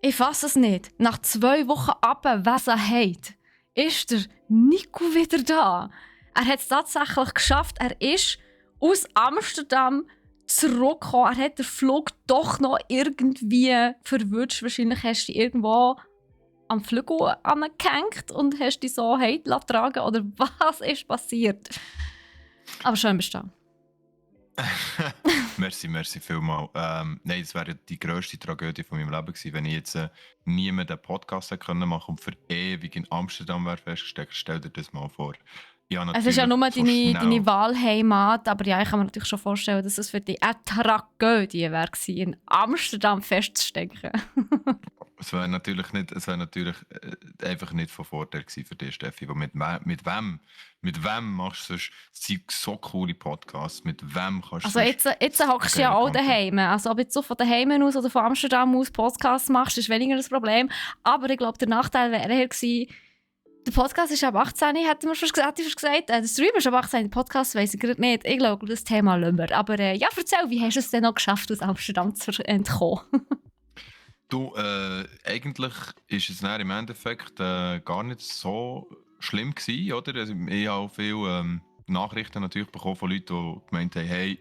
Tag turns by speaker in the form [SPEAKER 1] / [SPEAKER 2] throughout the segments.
[SPEAKER 1] Ich fasse es nicht. Nach 2 Wochen Abwesenheit ist der Nico wieder da. Er hat es tatsächlich geschafft. Er ist aus Amsterdam zurückgekommen. Er hat den Flug doch noch irgendwie verwünscht. Wahrscheinlich hast du dich irgendwo am Flügel angehängt und hast dich so tragen oder was ist passiert? Aber schön bist du da.
[SPEAKER 2] Merci vielmals. Nein, das wäre die grösste Tragödie von meinem Leben gewesen, wenn ich jetzt nie mehr den Podcast hätte können machen und für ewig in Amsterdam wäre festgesteckt. Stell dir das mal vor. Ja,
[SPEAKER 1] Es ist ja nur
[SPEAKER 2] so
[SPEAKER 1] deine Wahlheimat, aber ja, ich kann mir natürlich schon vorstellen, dass es für dich eine Tragödie wäre, in Amsterdam festzustecken.
[SPEAKER 2] Es wäre natürlich einfach nicht von Vorteil gewesen für dich, Steffi. Weil mit wem machst du so coole Podcasts? Mit wem kannst du
[SPEAKER 1] Also jetzt hockst du ja auch daheim. Also ob jetzt du von daheim aus oder von Amsterdam aus Podcasts machst, ist weniger das Problem. Aber ich glaube, der Nachteil wäre eher gewesen, der Podcast ist ab 18, hätten wir schon gesagt. Der Stream ist ab 18, der Podcast weiss ich gerade nicht. Ich glaube, das Thema lassen wir. Aber ja, erzähl, wie hast du es denn noch geschafft, aus Amsterdam zu entkommen?
[SPEAKER 2] Du, eigentlich ist es dann im Endeffekt gar nicht so schlimm gewesen, oder? Also, ich habe auch viele Nachrichten natürlich bekommen von Leuten, die gemeint haben, hey,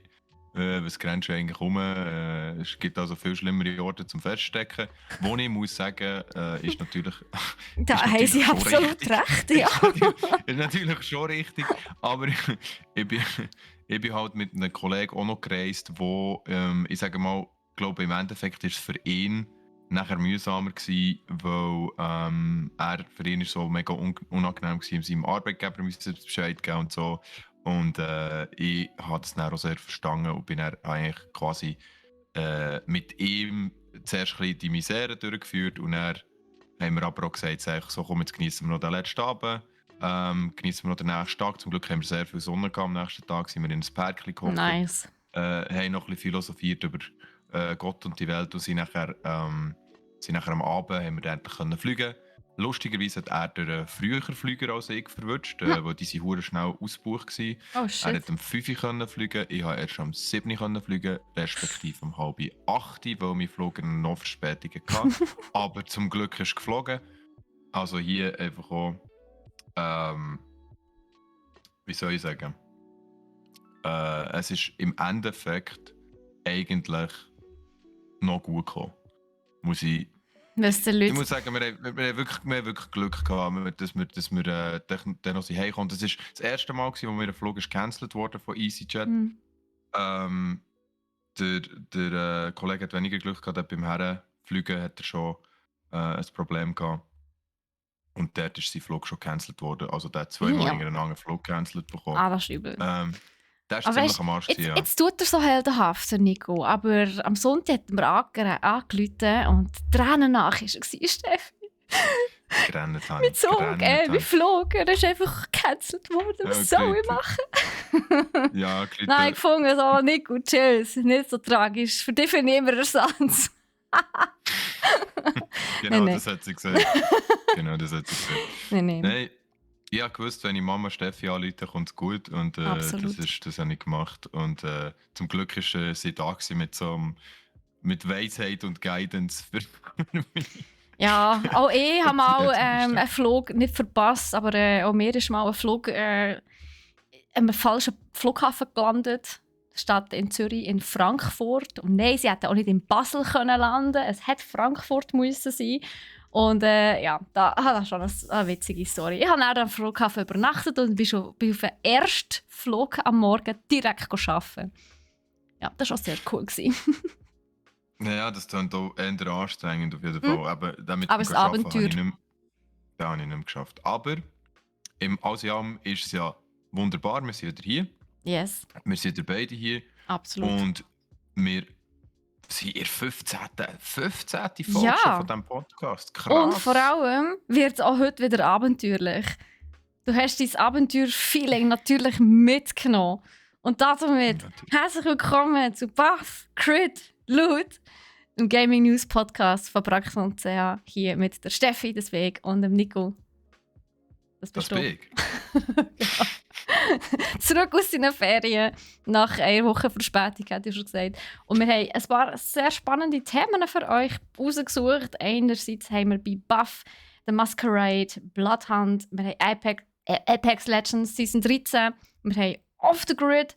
[SPEAKER 2] was grenzt du eigentlich um? Es gibt also viel schlimmere Orte zum Feststecken. Wo ich muss sagen, ist natürlich.
[SPEAKER 1] Da haben sie absolut recht, ja.
[SPEAKER 2] Ist natürlich schon richtig. Aber ich bin halt mit einem Kollegen auch noch gereist, wo ich sage mal, glaube im Endeffekt ist es für ihn nachher mühsamer gewesen, weil für ihn ist so mega unangenehm gewesen, seinem Arbeitgeber müssen Bescheid geben und so. Und ich habe das dann auch sehr verstanden und bin dann eigentlich quasi mit ihm zuerst ein bisschen die Misere durchgeführt und dann haben wir aber auch gesagt, so komm, jetzt genießen wir noch den letzten Abend, genießen wir noch den nächsten Tag. Zum Glück haben wir sehr viel Sonne gehabt am nächsten Tag, sind wir in ein Parkchen gehockt,
[SPEAKER 1] Nice.
[SPEAKER 2] haben noch ein bisschen philosophiert über Gott und die Welt und sind nachher am Abend haben wir endlich können fliegen. Lustigerweise hat er den früher Flüger als ich verwünscht, weil die sind hure schnell ausgebucht waren.
[SPEAKER 1] Oh shit.
[SPEAKER 2] Er hat um 5 Uhr können fliegen, ich konnte erst um 7 Uhr können fliegen, respektive um 7:30 Uhr, weil mein Flug noch Verspätungen hatte. Aber zum Glück ist er geflogen. Also hier einfach auch, wie soll ich sagen, es ist im Endeffekt eigentlich noch gut gekommen. Ich muss sagen, wir haben wirklich Glück gehabt, dass wir dann noch heimkommen. Das war das erste Mal, wo mir ein Flug gecancelt wurde von EasyJet. Der Kollege hat weniger Glück gehabt, beim Herfliegen hat er schon ein Problem gehabt. Und dort ist sein Flug schon gecancelt worden. Also der hat 2-mal hintereinander einen Flug gecancelt bekommen.
[SPEAKER 1] Ah, das ist übel.
[SPEAKER 2] Der ist ziemlich am Arsch.
[SPEAKER 1] Jetzt tut er so heldenhaft, der Nico. Aber am Sonntag hat er mir angerufen und Tränen nach war Steffi.
[SPEAKER 2] Gerannt habe
[SPEAKER 1] Mit Zug, wie flog. Er ist einfach gecancelt worden. Was soll ich machen?
[SPEAKER 2] Ja, Glüte.
[SPEAKER 1] Nein, ich fand so, Nico, tschüss. Nicht so tragisch. Für dich finde ich immer Ersatz.
[SPEAKER 2] Genau, nein. Das hat sie gesagt. Nein. Ich habe gewusst, wenn ich Mama Steffi anrufe, kommt es gut. Und das habe ich gemacht. Und zum Glück ist sie da mit Weisheit und Guidance für mich.
[SPEAKER 1] Ja, auch ich habe mal einen Flug nicht verpasst, aber auch mir ist mal ein Flug am falschen Flughafen gelandet. Statt in Zürich in Frankfurt. Und nein, sie hätten auch nicht in Basel können landen. Es hätte Frankfurt müssen sein. Und ja, das ist schon eine witzige Story. Ich habe dann am Flughafen übernachtet und bin auf den ersten Flug am Morgen direkt arbeiten. Ja, das war auch sehr cool.
[SPEAKER 2] Ja, das klingt auch eher anstrengend auf jeden Fall. Aber
[SPEAKER 1] das Abenteuer.
[SPEAKER 2] Das habe ich nicht mehr geschafft. Aber im Allem ist es ja wunderbar, wir sind wieder hier.
[SPEAKER 1] Yes.
[SPEAKER 2] Wir sind beide hier.
[SPEAKER 1] Absolut.
[SPEAKER 2] Und wir sind in der 15. Folge schon von diesem Podcast. Krass.
[SPEAKER 1] Und vor allem wird es auch heute wieder abenteuerlich. Du hast dein Abenteuer-Feeling natürlich mitgenommen. Und damit herzlich willkommen zu Buff, Crit, Loot, dem Gaming News Podcast von Praxis.ch. Hier mit der Steffi, deswegen, und dem Nico. Das bist du.
[SPEAKER 2] Ja.
[SPEAKER 1] Zurück aus seinen Ferien. Nach einer Woche Verspätung, hat er schon gesagt. Und wir haben ein paar sehr spannende Themen für euch rausgesucht. Einerseits haben wir bei Buff, The Masquerade, Bloodhound, wir haben Apex Legends Season 13, wir haben Off the Grid,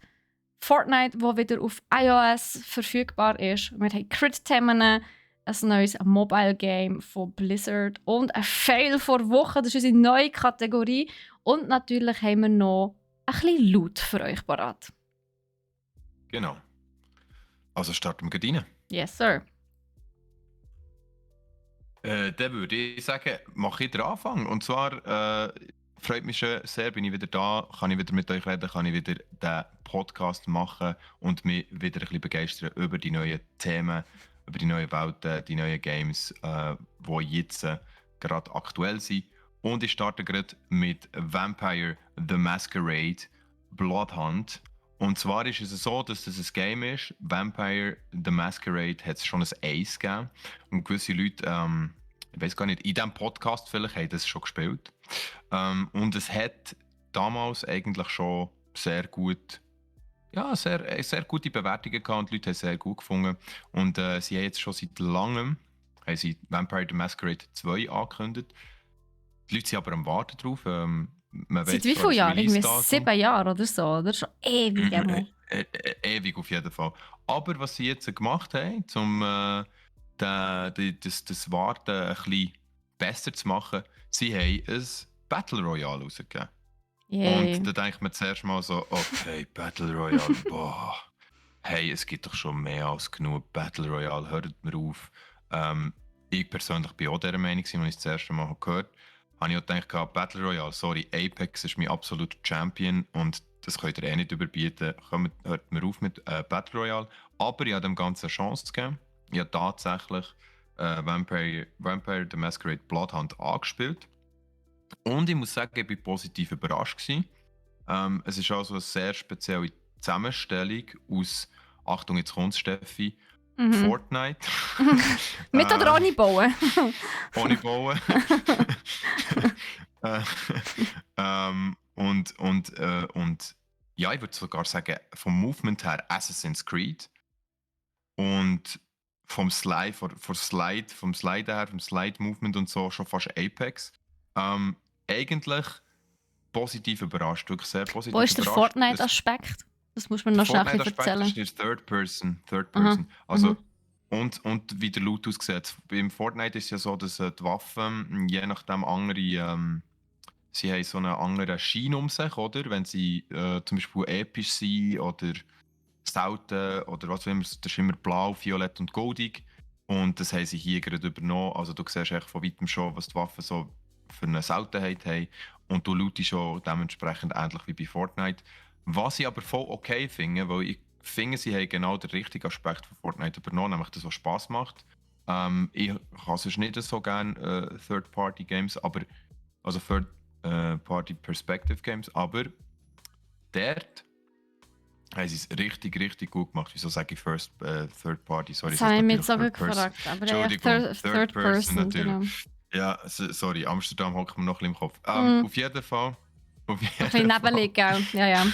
[SPEAKER 1] Fortnite, wo wieder auf iOS verfügbar ist. Wir haben Crit-Themen, ein neues Mobile Game von Blizzard und ein Fail vor Wochen, das ist unsere neue Kategorie. Und natürlich haben wir noch ein bisschen Loot für euch parat.
[SPEAKER 2] Genau. Also starten wir gleich rein.
[SPEAKER 1] Yes, sir.
[SPEAKER 2] Dann würde ich sagen, mache ich den Anfang. Und zwar freut mich schon sehr, bin ich wieder da, kann ich wieder mit euch reden, kann ich wieder den Podcast machen und mich wieder ein bisschen begeistern über die neuen Themen, über die neuen Welten, die neuen Games, die jetzt gerade aktuell sind. Und ich starte gerade mit Vampire The Masquerade Bloodhunt. Und zwar ist es so, dass das ein Game ist. Vampire The Masquerade hat es schon ein Ace gegeben. Und gewisse Leute, ich weiß gar nicht, in diesem Podcast vielleicht haben das schon gespielt. Und es hat damals eigentlich schon sehr gut, ja, sehr gute Bewertungen gehabt und die Leute haben es sehr gut gefunden. Und sie haben jetzt schon seit langem haben sie Vampire The Masquerade 2 angekündigt. Die Leute sind aber am Warten drauf.
[SPEAKER 1] Seit wie vielen Jahren? Irgendwie 7 Jahre oder so, oder? Schon ewig einmal.
[SPEAKER 2] Ewig auf jeden Fall. Aber was sie jetzt gemacht haben, um das Warten ein bisschen besser zu machen, sie haben ein Battle Royale rausgegeben.
[SPEAKER 1] Yay.
[SPEAKER 2] Und da denkt man zuerst mal so, okay, Battle Royale, boah. Hey, es gibt doch schon mehr als genug Battle Royale, hört mir auf. Ich persönlich bin auch dieser Meinung, als ich es das erste Mal gehört habe, ich auch gedacht, Battle Royale, sorry, Apex ist mein absoluter Champion und das könnt ihr nicht überbieten. Hört mir auf mit Battle Royale. Aber ich habe dem Ganzen eine Chance gegeben. Ich habe tatsächlich Vampire The Masquerade Bloodhunt angespielt. Und ich muss sagen, ich war positiv überrascht gewesen. Es ist also eine sehr spezielle Zusammenstellung aus, Achtung, jetzt kommt Steffi, Fortnite.
[SPEAKER 1] Mit oder ohne Bauen?
[SPEAKER 2] Ohne Bauen. Und ja, ich würde sogar sagen, vom Movement her Assassin's Creed. Und vom Slide-Movement und so schon fast Apex. Eigentlich positiv überrascht, wirklich sehr positiv
[SPEAKER 1] Wo ist der
[SPEAKER 2] überrascht.
[SPEAKER 1] Fortnite-Aspekt? Das muss man noch schnell erzählen.
[SPEAKER 2] Das ist Third Person. Also, und wie der Loot aussieht. Beim Fortnite ist es ja so, dass die Waffen je nachdem andere, sie haben so einen anderen Schein um sich, oder? Wenn sie zum Beispiel episch sind oder selten oder was auch immer, das ist immer blau, violett und goldig. Und das haben sie hier gerade übernommen. Also du siehst echt von weitem schon, was die Waffen so für eine Seltenheit haben. Und du lootest schon dementsprechend ähnlich wie bei Fortnite. Was ich aber voll okay finde, weil ich finde, sie haben genau den richtigen Aspekt von Fortnite übernommen, nämlich das, was Spass macht. Ich habe sonst nicht so gerne Third-Party-Games, also Third-Party-Perspective-Games, aber dort haben sie es richtig, richtig gut gemacht. Wieso sage ich Third Party? Sorry,
[SPEAKER 1] das habe ich mir sogar gefragt. Aber Third Person
[SPEAKER 2] natürlich.
[SPEAKER 1] Genau.
[SPEAKER 2] Ja, sorry, Amsterdam hockt mir noch ein bisschen im Kopf. Auf jeden Fall.
[SPEAKER 1] Ein bisschen nebelig, gell? Ja.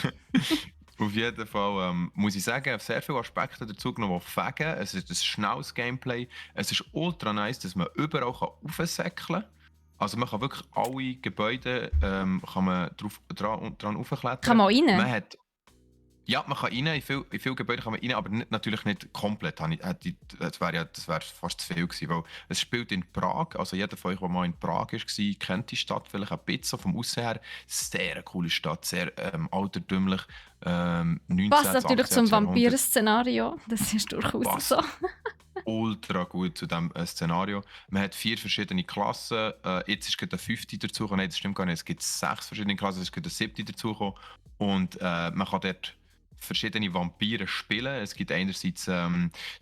[SPEAKER 2] Auf jeden Fall muss ich sagen, sehr viele Aspekte dazu genommen, die fegen. Es ist ein schnelles Gameplay. Es ist ultra nice, dass man überall aufsäckeln kann. Also man kann wirklich alle Gebäude kann man dran aufklettern.
[SPEAKER 1] Kann man auch rein?
[SPEAKER 2] Man kann rein, in viele Gebäude kann man rein, aber natürlich nicht komplett. Das wäre fast zu viel gewesen, weil es spielt in Prag, also jeder von euch, der mal in Prag war, kennt die Stadt vielleicht ein bisschen vom Aussehen her. Sehr eine coole Stadt, sehr altertümlich. 19.
[SPEAKER 1] Passt natürlich
[SPEAKER 2] 18.
[SPEAKER 1] zum Vampir-Szenario, das ist durchaus so.
[SPEAKER 2] Ultra gut zu diesem Szenario. Man hat 4 verschiedene Klassen. Jetzt ist gerade eine 5. dazugekommen. Nein, das stimmt gar nicht. Es gibt 6 verschiedene Klassen. Es ist gerade eine 7. dazugekommen. Und man kann dort verschiedene Vampire spielen. Es gibt einerseits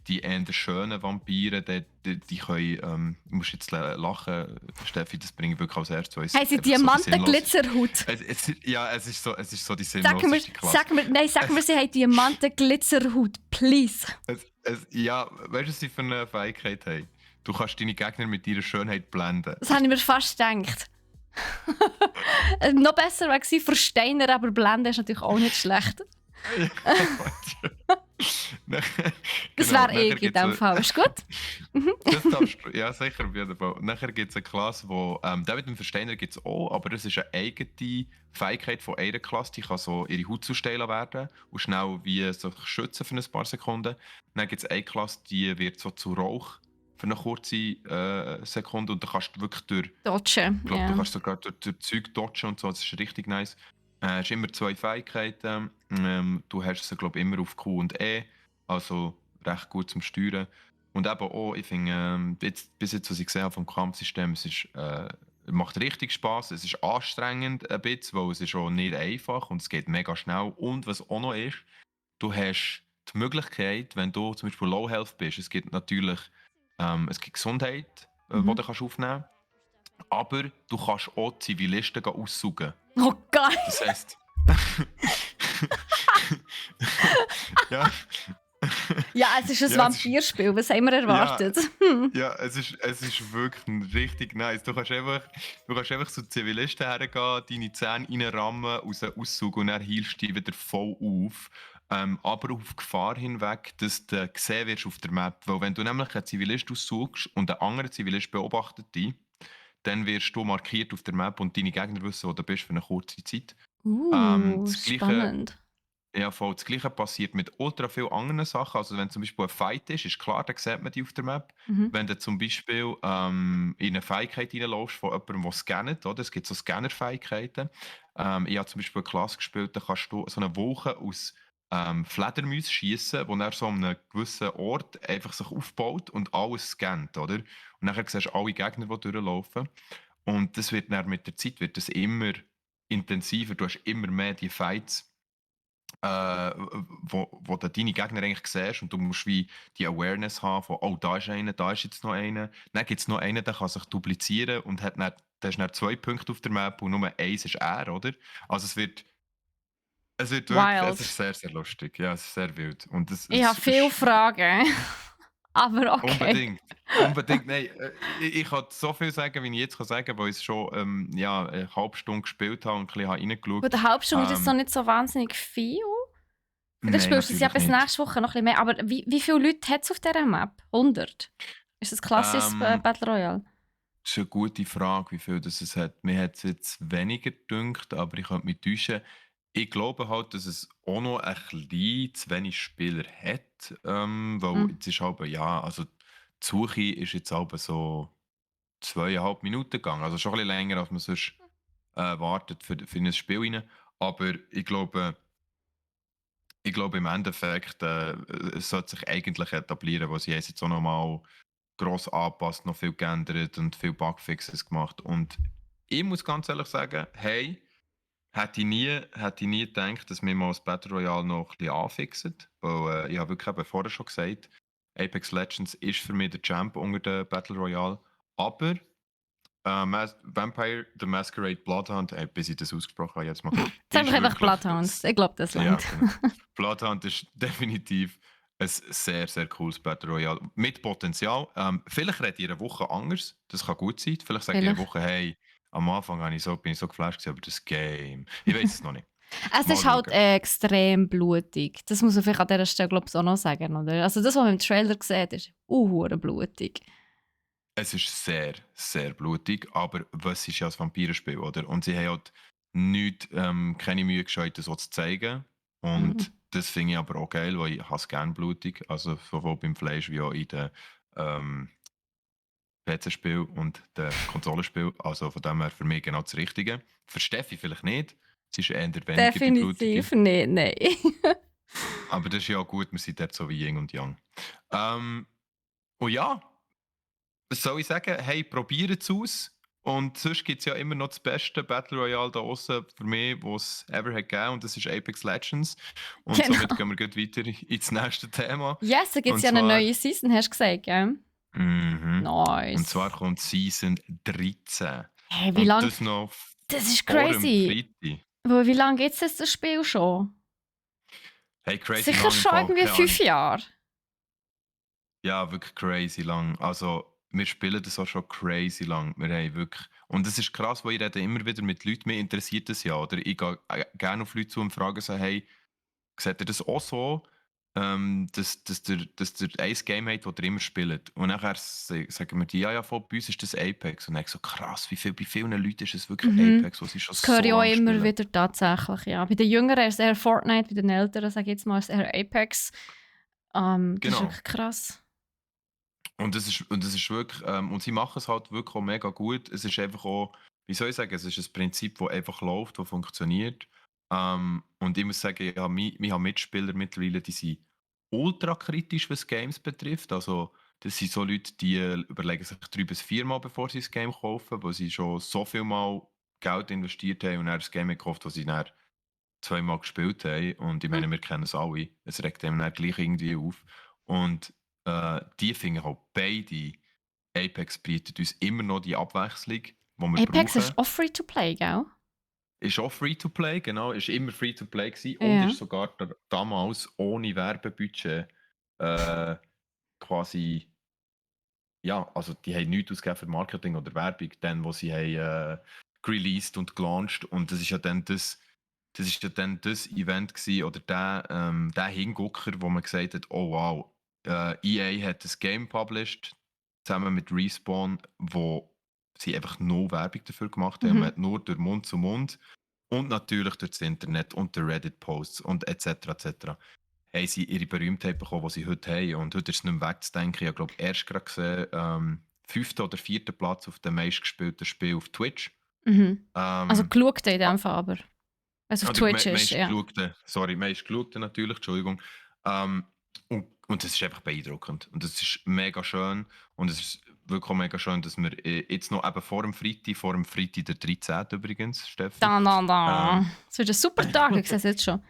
[SPEAKER 2] die eher schönen Vampire, die können, du musst jetzt lachen, Steffi, das bringe ich wirklich als erstes.
[SPEAKER 1] Haben sie Diamanten-Glitzerhut?
[SPEAKER 2] Ja, es ist so die sinnloseste Klasse.
[SPEAKER 1] Sag mir, sie haben Diamanten-Glitzerhut, please.
[SPEAKER 2] Ja, weißt du, was sie für eine Fähigkeit haben? Du kannst deine Gegner mit ihrer Schönheit blenden.
[SPEAKER 1] Das habe ich mir fast gedacht. Noch besser wäre gewesen, Versteiner, aber blenden ist natürlich auch nicht schlecht. Das
[SPEAKER 2] Genau,
[SPEAKER 1] wäre ich in dem Fall. Ist gut?
[SPEAKER 2] Das darfst du, ja sicher, auf jeden Fall. Nachher gibt es eine Klasse, wo, den mit dem Versteiner gibt es auch, aber das ist eine eigene Fähigkeit von einer Klasse, die kann so ihre Haut zustellen werden und schnell wie sich schützen für ein paar Sekunden. Dann gibt es eine Klasse, die wird so zu Rauch für eine kurze Sekunde und dann kannst du wirklich durch,
[SPEAKER 1] Dodgen,
[SPEAKER 2] ich glaube, du
[SPEAKER 1] ja.
[SPEAKER 2] kannst sogar durch Zeug dodgen und so, das ist richtig nice. Es hast immer zwei Fähigkeiten. Du hast sie, glaube ich, immer auf Q und E, also recht gut zum Steuern. Und eben auch, ich finde, bis jetzt, was ich gesehen habe vom Kampfsystem, es ist, macht richtig Spaß. Es ist anstrengend ein bisschen, weil es ist auch nicht einfach und es geht mega schnell. Und was auch noch ist, du hast die Möglichkeit, wenn du zum Beispiel Low Health bist, es gibt natürlich es gibt Gesundheit, die du kannst aufnehmen kannst, aber du kannst auch Zivilisten aussaugen.
[SPEAKER 1] Oh Gott!
[SPEAKER 2] Das heisst. ja.
[SPEAKER 1] Ja, es ist ein
[SPEAKER 2] Ja,
[SPEAKER 1] Vampirspiel. Was haben wir erwartet?
[SPEAKER 2] Ja, es ist wirklich richtig nice. Du kannst einfach zu Zivilisten hergehen, deine Zähne reinrammen, aussaugen und dann heilst du dich wieder voll auf. Aber auf Gefahr hinweg, dass du gesehen wirst auf der Map. Weil wenn du nämlich einen Zivilist aussuchst und ein anderer Zivilist beobachtet dich, dann wirst du markiert auf der Map und deine Gegner wissen, wo du bist für eine kurze Zeit. Das Gleiche,
[SPEAKER 1] Spannend.
[SPEAKER 2] ja, voll, das Gleiche passiert mit ultra vielen anderen Sachen. Also wenn zum Beispiel ein Fight ist klar, dann sieht man die auf der Map.
[SPEAKER 1] Mhm.
[SPEAKER 2] Wenn du zum Beispiel in eine Fähigkeit reinläufst von jemandem, der scannt, oder? Es gibt so Scanner-Fähigkeiten. Ich habe zum Beispiel eine Klasse gespielt, da kannst du so eine Wolke aus Fledermäusen schießen, wo er so an einem gewissen Ort einfach sich aufbaut und alles scannt, oder? Und nachher siehst du alle Gegner, die durchlaufen. Und das wird dann mit der Zeit wird das immer intensiver. Du hast immer mehr die Fights, wo du deine Gegner eigentlich siehst und du musst wie die Awareness haben von, oh, da ist einer, da ist jetzt noch einer. Dann gibt es noch einen, der kann sich duplizieren und hat dann, der ist dann 2 Punkte auf der Map und nur eins ist er, oder? Also es wird wirklich, es
[SPEAKER 1] Wild.
[SPEAKER 2] ist sehr, sehr lustig. Ja, es ist sehr wild. Und
[SPEAKER 1] Ich habe viele Fragen. Aber okay.
[SPEAKER 2] unbedingt. Unbedingt, nein. Ich kann so viel sagen, wie ich jetzt sagen kann, weil ich es schon ja, eine halbe Stunde gespielt habe und ein bisschen reingeschaut
[SPEAKER 1] Gut,
[SPEAKER 2] habe.
[SPEAKER 1] eine halbe Stunde ist noch nicht so wahnsinnig viel. Vielleicht
[SPEAKER 2] Nein,
[SPEAKER 1] spielst du es ja
[SPEAKER 2] natürlich
[SPEAKER 1] bis
[SPEAKER 2] nicht.
[SPEAKER 1] nächste Woche noch ein bisschen mehr. Aber wie viele Leute hat es auf dieser Map? 100? Ist das klassisches
[SPEAKER 2] Ähm,
[SPEAKER 1] Battle Royale?
[SPEAKER 2] Das ist eine gute Frage, wie viel das es hat. Mir hat es jetzt weniger gedünkt, aber ich könnte mich täuschen. Ich glaube halt, dass es auch noch ein bisschen zu wenig Spieler hat. Weil
[SPEAKER 1] Hm.
[SPEAKER 2] jetzt ist halt, ja, also die Suche ist jetzt halt so 2,5 Minuten gegangen. Also schon ein bisschen länger, als man sonst wartet für ein Spiel rein. Aber ich glaube im Endeffekt, es sollte sich eigentlich etablieren, weil sie haben es jetzt auch nochmal gross angepasst, noch viel geändert und viel Bugfixes gemacht. Und ich muss ganz ehrlich sagen, hey, hätte ich nie gedacht, dass wir mal das Battle Royale noch ein bisschen anfixen. Weil ich habe wirklich eben vorher schon gesagt, Apex Legends ist für mich der Champ unter den Battle Royale. Aber Vampire the Masquerade Bloodhunt, bis ich das ausgesprochen habe jetzt mal,
[SPEAKER 1] Sag doch
[SPEAKER 2] ist
[SPEAKER 1] einfach
[SPEAKER 2] wirklich.
[SPEAKER 1] Bloodhounds. Ich glaube, das
[SPEAKER 2] Ja,
[SPEAKER 1] langt.
[SPEAKER 2] genau. Bloodhunt ist definitiv ein sehr, sehr cooles Battle Royale. Mit Potenzial. Vielleicht redet ihr eine Woche anders. Das kann gut sein. Vielleicht sagt ihr eine
[SPEAKER 1] Vielleicht.
[SPEAKER 2] Woche, hey, am Anfang bin ich so geflasht gewesen, aber das Game. Ich weiß es noch nicht.
[SPEAKER 1] Es
[SPEAKER 2] Mal
[SPEAKER 1] ist halt
[SPEAKER 2] schauen.
[SPEAKER 1] extrem blutig. Das muss man vielleicht an dieser Stelle glaub ich, auch noch sagen. Oder? Also das, was man im Trailer sieht, ist blutig.
[SPEAKER 2] Es ist sehr, sehr blutig, aber was ist ja ein Vampirenspiel, oder? Und sie haben halt keine Mühe gescheut, das so zu zeigen.
[SPEAKER 1] Mhm.
[SPEAKER 2] Und das finde ich aber auch geil, weil ich es gerne blutig. Also sowohl beim Fleisch wie auch in den ähm, PC-Spiel und den Konsolenspiel. Also von dem her für mich genau das Richtige. Für Steffi vielleicht nicht. Sie ist eher weniger die blutige.
[SPEAKER 1] Definitiv nicht, nein.
[SPEAKER 2] Aber das ist ja auch gut, wir sind dort so wie Yin und Yang. Und ja, was soll ich sagen? Hey, probiert es aus. Und sonst gibt es ja immer noch das beste Battle Royale da draußen für mich, was es ever hat gegeben, und das ist Apex Legends. Und
[SPEAKER 1] Genau.
[SPEAKER 2] somit gehen wir gleich weiter ins nächste Thema.
[SPEAKER 1] Yes, da gibt es
[SPEAKER 2] Und
[SPEAKER 1] ja eine
[SPEAKER 2] zwar,
[SPEAKER 1] neue Season, hast du gesagt, gell?
[SPEAKER 2] und zwar
[SPEAKER 1] Nice.
[SPEAKER 2] kommt Season 13.
[SPEAKER 1] Hey, wie
[SPEAKER 2] Und
[SPEAKER 1] lang?
[SPEAKER 2] das noch
[SPEAKER 1] Das ist
[SPEAKER 2] vor dem
[SPEAKER 1] crazy.
[SPEAKER 2] Freitag.
[SPEAKER 1] Aber wie lange gibt es jetzt das Spiel schon?
[SPEAKER 2] Hey, crazy
[SPEAKER 1] Sicher
[SPEAKER 2] lang im
[SPEAKER 1] schon
[SPEAKER 2] Fall,
[SPEAKER 1] irgendwie
[SPEAKER 2] keine
[SPEAKER 1] 5
[SPEAKER 2] Ahnung.
[SPEAKER 1] Jahre.
[SPEAKER 2] Ja, wirklich crazy lang. Also wir spielen das auch schon crazy lang. Wir haben wirklich und es ist krass, weil ich rede immer wieder mit Leuten, mich interessiert das ja, oder ich gehe, gerne auf Leute zu und frage so: „Hey, seht ihr das auch so, dass ihr ein Game habt, das ihr immer spielt?“ Und nachher sagen wir die: „Ja, ja, voll, bei uns ist das Apex.“ Und dann so: «Krass, bei vielen Leuten ist es wirklich
[SPEAKER 1] Mhm.
[SPEAKER 2] Apex, was sie schon
[SPEAKER 1] Das höre ich
[SPEAKER 2] so
[SPEAKER 1] auch
[SPEAKER 2] lange
[SPEAKER 1] immer
[SPEAKER 2] spielen.“
[SPEAKER 1] wieder tatsächlich, ja. Bei den Jüngeren ist es eher Fortnite, bei den Älteren, sage ich jetzt mal, ist es eher Apex. Das ist
[SPEAKER 2] Genau.
[SPEAKER 1] wirklich krass.
[SPEAKER 2] Und das ist wirklich und sie machen es halt wirklich auch mega gut. Es ist einfach auch, wie soll ich sagen, es ist ein Prinzip, das einfach läuft, das funktioniert. Und ich muss sagen, ich habe Mitspieler mittlerweile, die sind ultra kritisch, was Games betrifft. Also, das sind so Leute, die überlegen sich 3 bis 4 Mal, bevor sie das Game kaufen, weil sie schon so viel Mal Geld investiert haben und dann das Game gekauft, das sie dann zweimal gespielt haben. Und ich
[SPEAKER 1] Hm.
[SPEAKER 2] meine, wir kennen es alle. Es regt einem dann gleich irgendwie auf. Und die finden halt beide, Apex bietet uns immer noch die Abwechslung, die wir
[SPEAKER 1] Apex
[SPEAKER 2] brauchen.
[SPEAKER 1] ist auch Free-to-Play, gell?
[SPEAKER 2] Ist auch Free-to-Play, genau. Ist immer Free-to-Play gewesen und
[SPEAKER 1] Ja.
[SPEAKER 2] ist sogar damals ohne Werbebudget äh, quasi, ja, also die haben nichts ausgegeben für Marketing oder Werbung, dann, wo sie haben released und gelauncht. Und das ist ja dann das Event gewesen, oder der Hingucker, wo man gesagt hat, oh wow, EA hat das Game published, zusammen mit Respawn, wo sie einfach no Werbung dafür gemacht haben. Man
[SPEAKER 1] Mhm.
[SPEAKER 2] hat nur durch Mund zu Mund und natürlich durch das Internet und durch Reddit-Posts und etc. haben sie ihre Berühmtheit bekommen, die sie heute haben. Und heute ist es nicht mehr wegzudenken. Ich habe, glaube erst gerade gesehen, 5. oder 4. Platz auf dem meistgespielten Spiel auf Twitch.
[SPEAKER 1] Mhm. Also
[SPEAKER 2] Ähm,
[SPEAKER 1] geschaut in
[SPEAKER 2] ah,
[SPEAKER 1] dem Fall aber. Was auf
[SPEAKER 2] oder
[SPEAKER 1] Twitch ist, ja.
[SPEAKER 2] meistgeschaute natürlich, Entschuldigung. Und es ist einfach beeindruckend. Und es ist mega schön. Und es ist wirklich auch mega schön, dass wir jetzt noch eben vor dem Freitag der 13. übrigens, Steffi.
[SPEAKER 1] Da, da, da.
[SPEAKER 2] Ähm,
[SPEAKER 1] Es wird ein super Tag, ich sehe es jetzt schon.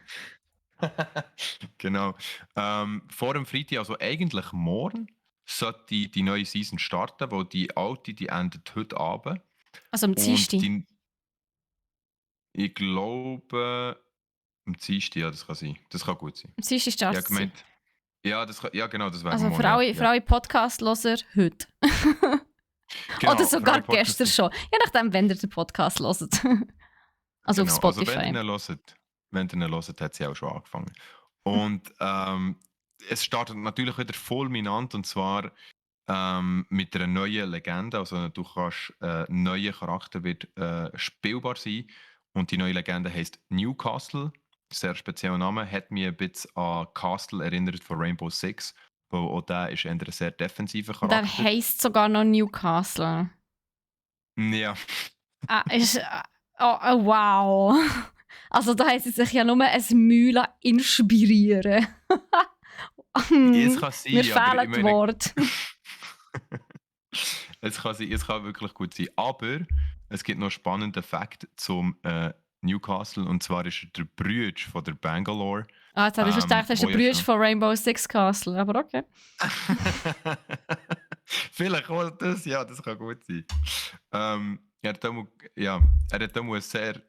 [SPEAKER 2] Genau. Vor dem Freitag, also eigentlich morgen, sollte die neue Season starten, weil die alte, die endet heute Abend.
[SPEAKER 1] Also am
[SPEAKER 2] Und
[SPEAKER 1] Dienstag.
[SPEAKER 2] ich glaube, am Dienstag, ja, das kann sein. Das kann gut sein.
[SPEAKER 1] Am Dienstag
[SPEAKER 2] Ja,
[SPEAKER 1] startet sie.
[SPEAKER 2] gemeint, ja, ja, genau, das wäre
[SPEAKER 1] Also
[SPEAKER 2] morgen, ja.
[SPEAKER 1] für
[SPEAKER 2] Ja.
[SPEAKER 1] alle Podcast-Loser heute. Oder
[SPEAKER 2] Genau, für
[SPEAKER 1] sogar
[SPEAKER 2] alle Podcasts.
[SPEAKER 1] gestern schon. Je nachdem, wenn ihr den Podcast hört. Also auf
[SPEAKER 2] Genau, also wenn ihr
[SPEAKER 1] Spotify.
[SPEAKER 2] ihn hört, hat sie auch schon angefangen. Und es startet natürlich wieder fulminant, und zwar mit einer neuen Legende. Also du kannst, ein neuer Charakter wird spielbar sein. Und die neue Legende heißt Newcastle. Sehr spezieller Name. Hat mich ein bisschen an Castle erinnert von Rainbow Six. Weil auch der ist eher ein sehr defensiver
[SPEAKER 1] Und er
[SPEAKER 2] Charakter.
[SPEAKER 1] heisst sogar noch Newcastle.
[SPEAKER 2] Ja,
[SPEAKER 1] Oh, wow. Also da haben sie sich ja nur ein Mühe inspirieren.
[SPEAKER 2] es kann
[SPEAKER 1] Mir
[SPEAKER 2] sein, aber ich
[SPEAKER 1] fehlen die
[SPEAKER 2] meine,
[SPEAKER 1] Worte.
[SPEAKER 2] es kann wirklich gut sein. Aber es gibt noch einen spannenden Fakt zum Newcastle. Und zwar ist er der Bruder von der Bangalore.
[SPEAKER 1] Ah, jetzt habe ich gedacht, das ist
[SPEAKER 2] Wo
[SPEAKER 1] der
[SPEAKER 2] ja
[SPEAKER 1] Bruder
[SPEAKER 2] schon.
[SPEAKER 1] von Rainbow Six Castle. Aber okay.
[SPEAKER 2] Vielleicht auch das, ja, das kann gut sein. Er hat damals, ja, er hat damals sehr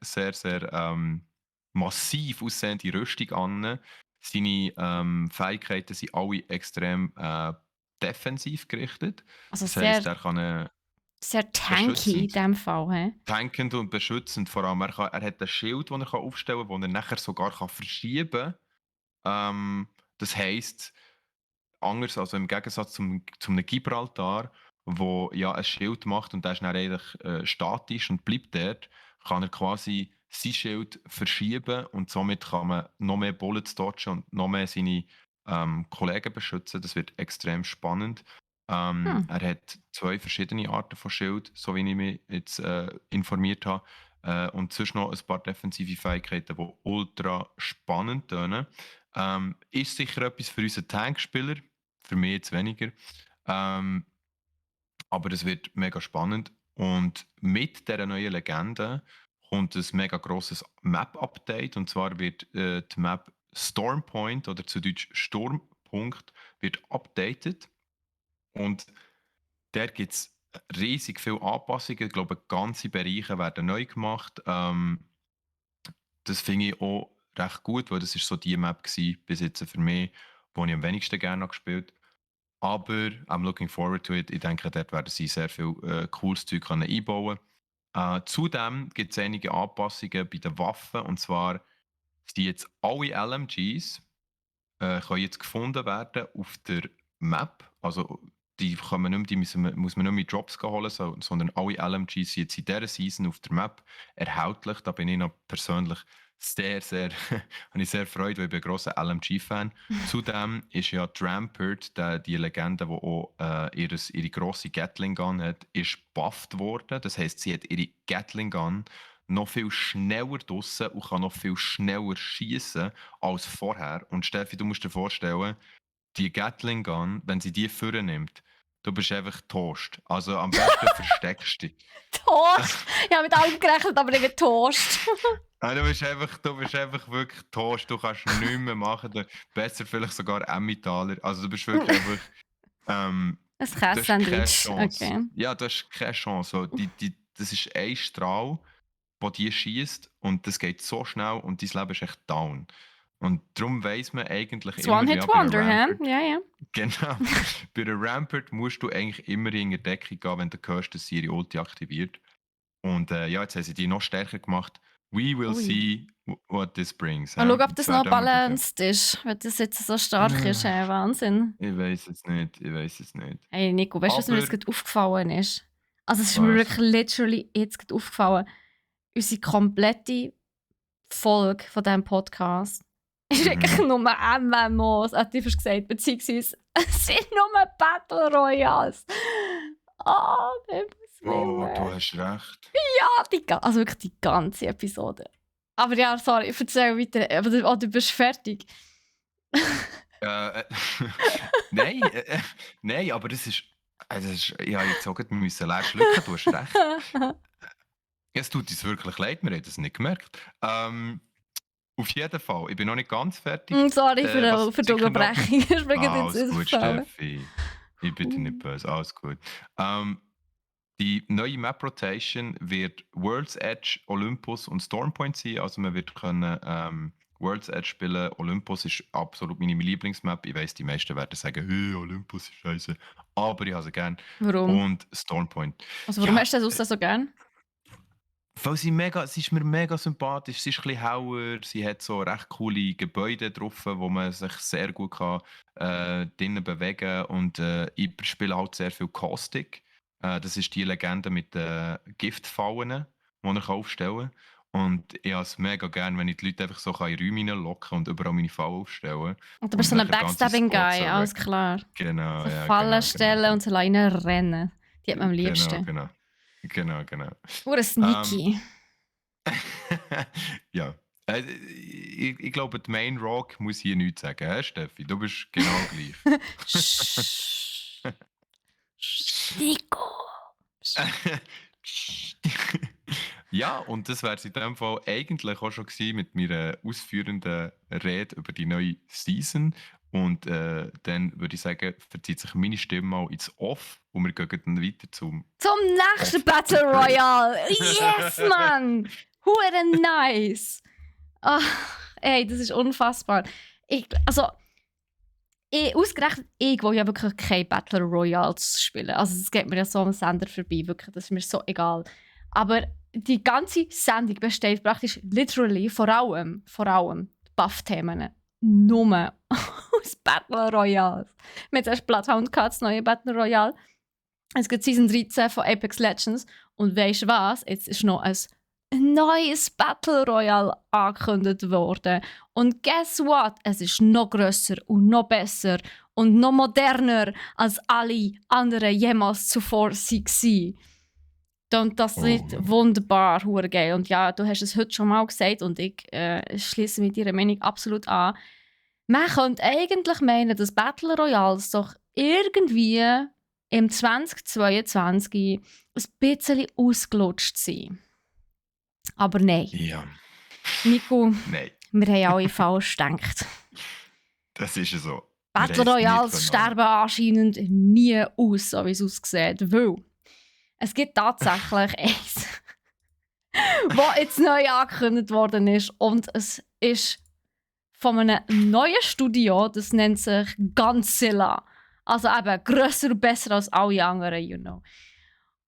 [SPEAKER 2] massiv aussehende Rüstung an. Seine Fähigkeiten sind alle extrem defensiv gerichtet.
[SPEAKER 1] Also
[SPEAKER 2] Das heisst,
[SPEAKER 1] sehr,
[SPEAKER 2] er kann
[SPEAKER 1] sehr tanky in
[SPEAKER 2] beschützend,
[SPEAKER 1] dem Fall. He?
[SPEAKER 2] tankend und beschützend vor allem. Er hat ein Schild, das er aufstellen kann, das er nachher sogar verschieben kann. Das heisst, anders, also im Gegensatz zum Gibraltar, wo ja ein Schild macht und der ist dann eigentlich statisch und bleibt dort, kann er quasi sein Schild verschieben und somit kann man noch mehr Bullets dodgen und noch mehr seine Kollegen beschützen. Das wird extrem spannend.
[SPEAKER 1] Hm.
[SPEAKER 2] Er hat 2 verschiedene Arten von Schild, so wie ich mich jetzt informiert habe. Und sonst noch ein paar defensive Fähigkeiten, die ultra spannend tönen. Ist sicher etwas für unseren Tankspieler, für mich jetzt weniger. Ähm, aber es wird mega spannend. Und mit dieser neuen Legende kommt ein mega grosses Map-Update. Und zwar wird die Map Stormpoint oder zu Deutsch Sturmpunkt wird updated. Und da gibt es riesig viele Anpassungen. Ich glaube, ganze Bereiche werden neu gemacht. Das finde ich auch recht gut, weil das ist so die Map gewesen, bis jetzt für mich, die ich am wenigsten gerne gespielt habe. Aber I'm looking forward to it. Ich denke, dort werden sie sehr viel cooles Zeug einbauen können. Zudem gibt es einige Anpassungen bei den Waffen. Und zwar sind jetzt alle LMGs können jetzt gefunden werden auf der Map. Also die, kann man nicht mehr, muss man nicht mehr Drops holen, sondern alle LMGs sind jetzt in dieser Season auf der Map erhältlich. Da bin ich noch persönlich sehr habe ich sehr Freude, weil ich bin ein grosser LMG-Fan. Zudem ist ja die Rampart, die Legende, die auch ihre grosse Gatling Gun hat, ist bufft worden. Das heisst, sie hat ihre Gatling Gun noch viel schneller draussen und kann noch viel schneller schießen als vorher. Und Steffi, du musst dir vorstellen, die Gatling Gun, wenn sie die vornimmt, du bist einfach Toast. Also am besten versteckst du dich.
[SPEAKER 1] Toast! Ich habe mit allem gerechnet, aber nicht mit Toast.
[SPEAKER 2] Du bist einfach wirklich Toast. Du kannst nichts mehr machen. Besser vielleicht sogar Emmentaler. Also du bist wirklich einfach...
[SPEAKER 1] Ein
[SPEAKER 2] du hast keine
[SPEAKER 1] Käse-Sandwich.
[SPEAKER 2] Chance.
[SPEAKER 1] Okay.
[SPEAKER 2] Ja, du hast keine Chance. So, das ist ein Strahl, der die schießt und das geht so schnell und dein Leben ist echt down. Und darum weiss man eigentlich
[SPEAKER 1] Das
[SPEAKER 2] immer,
[SPEAKER 1] One-Hit-Wonder, hä?
[SPEAKER 2] Rampart,
[SPEAKER 1] Ja.
[SPEAKER 2] genau, bei der Rampart musst du eigentlich immer in die Deckung gehen, wenn du hörst, dass sie ihre Ulti aktiviert. Und jetzt haben sie die noch stärker gemacht. We will see what this brings.
[SPEAKER 1] Mal schauen, ob das noch
[SPEAKER 2] werden wir schauen.
[SPEAKER 1] balanced ist, wenn das jetzt so stark ist. Wahnsinn.
[SPEAKER 2] Ich weiß es nicht.
[SPEAKER 1] Hey Nico, weißt du, was mir jetzt gerade aufgefallen ist? Also es ist
[SPEAKER 2] Was?
[SPEAKER 1] mir wirklich literally jetzt gerade aufgefallen. Unsere komplette Folge von diesem Podcast ist eigentlich nur MMOs, hat die fast gesagt, beziehungsweise es sind nur Battle Royals.
[SPEAKER 2] Du hast recht.
[SPEAKER 1] Ja, also wirklich die ganze Episode. Aber ja, sorry, erzähl weiter. Aber du bist fertig.
[SPEAKER 2] Nein, aber das ist. Ich habe jetzt auch gerade müssen leer schlucken, du hast recht. Es tut uns wirklich leid, wir haben das nicht gemerkt. Auf jeden Fall, ich bin noch nicht ganz fertig.
[SPEAKER 1] Sorry für die Unterbrechung.
[SPEAKER 2] Alles gut, Steffi. Ich bin dir nicht böse, alles gut. Die neue Map Rotation wird World's Edge, Olympus und Stormpoint sein. Also man wird können World's Edge spielen. Olympus ist absolut meine Lieblingsmap. Ich weiss, die meisten werden sagen, hey, Olympus ist scheiße. Aber ich habe sie gerne.
[SPEAKER 1] Warum?
[SPEAKER 2] Und Stormpoint.
[SPEAKER 1] Also warum hast du das so gern?
[SPEAKER 2] Weil sie ist mir mega sympathisch. Sie ist ein bisschen hauer. Sie hat so recht coole Gebäude drauf, wo man sich sehr gut kann, drinnen bewegen kann. Und ich spiele halt sehr viel Caustic. Das ist die Legende mit den Giftfallen, die ich aufstellen kann. Und ich habe es mega gerne, wenn ich die Leute einfach so in Räume hineinlocken und überall meine Fallen aufstellen.
[SPEAKER 1] Und du bist so ein Backstabbing-Guy, alles klar.
[SPEAKER 2] Genau,
[SPEAKER 1] so Fallen stellen und so rennen. Die hat man am liebsten.
[SPEAKER 2] Genau.
[SPEAKER 1] Oder sneaky.
[SPEAKER 2] Ja. Ich glaube, die Main Rock muss hier nichts sagen, hä, Steffi? Du bist genau gleich.
[SPEAKER 1] Nico!
[SPEAKER 2] Ja, und das wäre es in dem Fall eigentlich auch schon gewesen mit meiner ausführenden Rede über die neue Season. Und dann würde ich sagen, verzieht sich meine Stimme mal ins Off und wir gehen dann weiter zum
[SPEAKER 1] nächsten Battle Royale! Yes, Mann! Hure nice! Ey, das ist unfassbar. Ausgerechnet ich will ja wirklich keine Battle Royals spielen. Also das geht mir ja so am Sender vorbei, wirklich, das ist mir so egal. Aber die ganze Sendung besteht praktisch literally vor allem die Buff-Themen nur aus Battle Royals. Wir haben zuerst Bloodhound gehabt, das neue Battle Royale. Es gibt Season 13 von Apex Legends und weisst du was? Jetzt ist noch ein neues Battle Royale angekündigt worden. Und guess what? Es ist noch grösser und noch besser und noch moderner als alle anderen jemals zuvor waren. Und das ist wunderbar, hure geil. Und ja, du hast es heute schon mal gesagt und ich schließe mit deiner Meinung absolut an. Man könnte eigentlich meinen, dass Battle Royals doch irgendwie im 2022 ein bisschen ausgelutscht sind. Aber nein.
[SPEAKER 2] Ja.
[SPEAKER 1] Nico,
[SPEAKER 2] nein.
[SPEAKER 1] Wir haben alle falsch gedacht.
[SPEAKER 2] Das ist so.
[SPEAKER 1] Battle Royals sterben anscheinend nie aus, so wie es aussieht. Weil es gibt tatsächlich eins, das jetzt neu angekündigt worden ist. Und es ist von einem neuen Studio, das nennt sich Godzilla. Also eben grösser und besser als alle anderen, you know.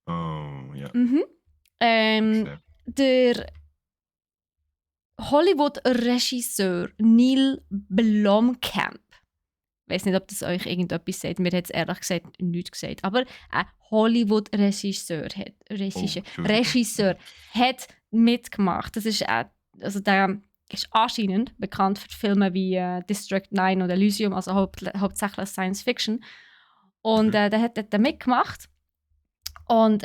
[SPEAKER 2] Oh, ja.
[SPEAKER 1] Mhm.
[SPEAKER 2] Erklärt.
[SPEAKER 1] Der Hollywood-Regisseur Neil Blomkamp. Ich weiß nicht, ob das euch irgendetwas sagt. Mir hat es ehrlich gesagt nichts gesagt. Aber ein Hollywood-Regisseur
[SPEAKER 2] Entschuldigung.
[SPEAKER 1] Regisseur hat mitgemacht. Das ist, also der ist anscheinend bekannt für Filme wie District 9 oder Elysium, also hauptsächlich Science Fiction. Und der hat dort mitgemacht. Und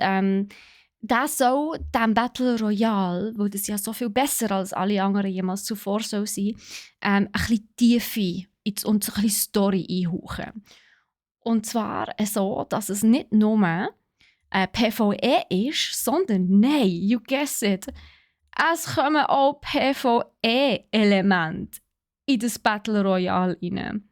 [SPEAKER 1] der soll dem Battle Royale, wo das ja so viel besser als alle anderen jemals zuvor soll sein, ein bisschen Tiefe und so ein bisschen Story einhauchen. Und zwar so, dass es nicht nur PvE ist, sondern nein, you guess it, es kommen auch PvE-Elemente in das Battle Royale rein.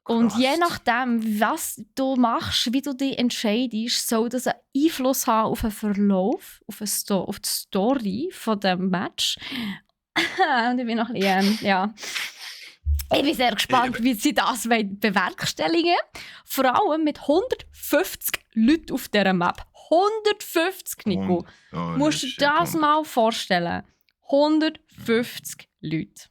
[SPEAKER 1] Und
[SPEAKER 2] Krass.
[SPEAKER 1] je nachdem, was du machst, wie du dich entscheidest, soll das einen Einfluss haben auf den Verlauf, auf die Story von dem Match. Und ich bin noch ein bisschen, ja. Ich bin sehr gespannt, wie sie das bewerkstelligen wollen. Vor allem mit 150 Leuten auf dieser Map. 150, Nico. Musst du dir das mal vorstellen? 150 Leute.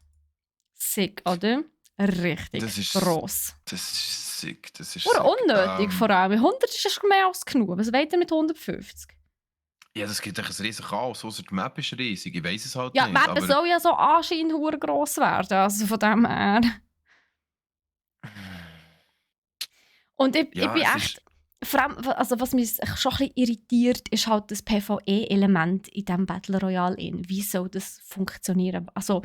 [SPEAKER 1] Sick, oder? Richtig gross.
[SPEAKER 2] Das ist sick. Das ist
[SPEAKER 1] Oder
[SPEAKER 2] sick.
[SPEAKER 1] unnötig vor allem. 100 ist ja schon mehr als genug. Was wollt ihr mit 150?
[SPEAKER 2] Ja, das gibt ein riesiges Chaos, außer die Map ist riesig. Ich weiss es halt
[SPEAKER 1] Ja,
[SPEAKER 2] nicht.
[SPEAKER 1] die Map soll ja so anscheinend hure gross werden. Also von dem her. Und ich bin echt... Vor allem, also was mich schon ein bisschen irritiert, ist halt das PvE-Element in diesem Battle Royale. Wie soll das funktionieren? Also...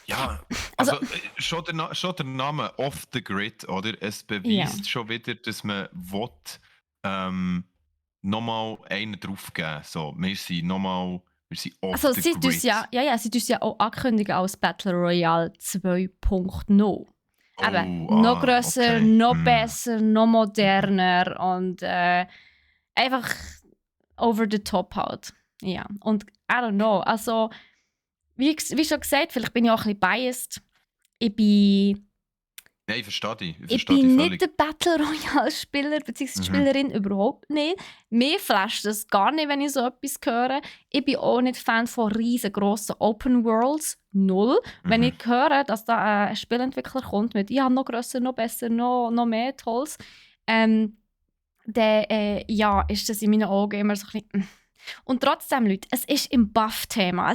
[SPEAKER 2] Ja, also schon der Name Off the Grid, oder? Es beweist schon wieder, dass man will, nochmal einen draufgeben. So, wir sind off
[SPEAKER 1] also
[SPEAKER 2] the Grid.
[SPEAKER 1] Sie tun ja auch ankündigen als Battle Royale 2.0. Eben, noch grösser, noch besser, noch moderner und einfach over the top halt. Ja, und I don't know, also wie schon gesagt, vielleicht bin ich auch ein bisschen biased.
[SPEAKER 2] Nein, ich verstehe dich.
[SPEAKER 1] Ich bin nicht der Battle Royale-Spieler bzw. Spielerin, überhaupt nicht. Mir flasht das gar nicht, wenn ich so etwas höre. Ich bin auch nicht Fan von riesengroßen Open Worlds. Null. Wenn ich höre, dass da ein Spielentwickler kommt mit «Ja, noch grösser, noch besser, noch mehr Tolles», dann ist das in meinen Augen immer so ein bisschen... Und trotzdem, Leute, es ist im Buff-Thema.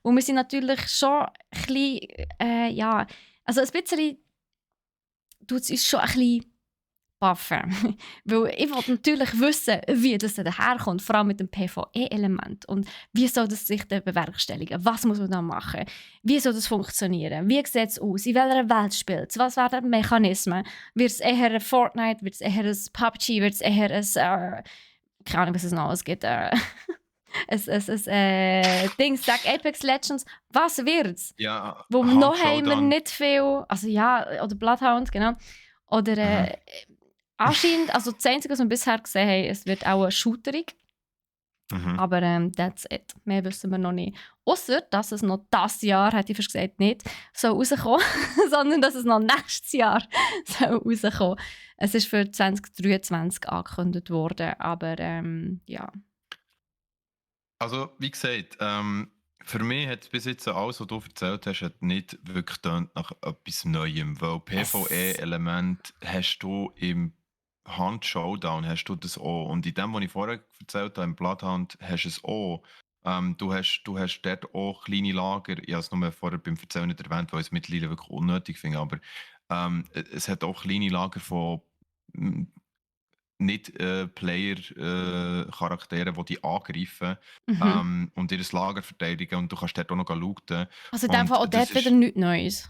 [SPEAKER 1] Wo wir sind natürlich schon ein bisschen, also ein bisschen tut es uns schon ein bisschen buffen. Weil ich wollte natürlich wissen, wie das dann daherkommt, vor allem mit dem PvE-Element. Und wie soll das sich dann bewerkstelligen? Was muss man da machen? Wie soll das funktionieren? Wie sieht es aus? In welcher Welt spielt es? Was werden die Mechanismen? Wird es eher ein Fortnite? Wird es eher ein PUBG? Wird es eher ein... keine Ahnung, was es noch alles gibt. Dings, sag Apex Legends, was wird's?
[SPEAKER 2] Ja,
[SPEAKER 1] wo noch haben wir nicht viel, also ja, oder Bloodhound, genau. Oder anscheinend, also das Einzige, was wir bisher gesehen haben, es wird auch eine Shooterung. Aber that's it. Mehr wissen wir noch nicht. Ausser, dass es noch dieses Jahr, hätte ich fast gesagt, nicht soll rauskommen, sondern dass es noch nächstes Jahr soll rauskommen. Es ist für 2023 angekündigt worden, aber ja.
[SPEAKER 2] Also, wie gesagt, für mich hat bis jetzt alles, was du erzählt hast, hat nicht wirklich getönt nach etwas Neuem. Weil PvE-Element hast du im Hand-Showdown hast du das auch. Und in dem, was ich vorher erzählt habe, im Bloodhound, hast du es auch. Du hast dort auch kleine Lager. Ich habe es nur vorher beim Erzählen nicht erwähnt, weil ich es mittlerweile wirklich unnötig finde. Aber es hat auch kleine Lager von nicht Player-Charaktere, die dich angreifen und ihr Lager verteidigen und du kannst dort auch noch looten.
[SPEAKER 1] Also in dem Fall auch dort wieder nichts Neues?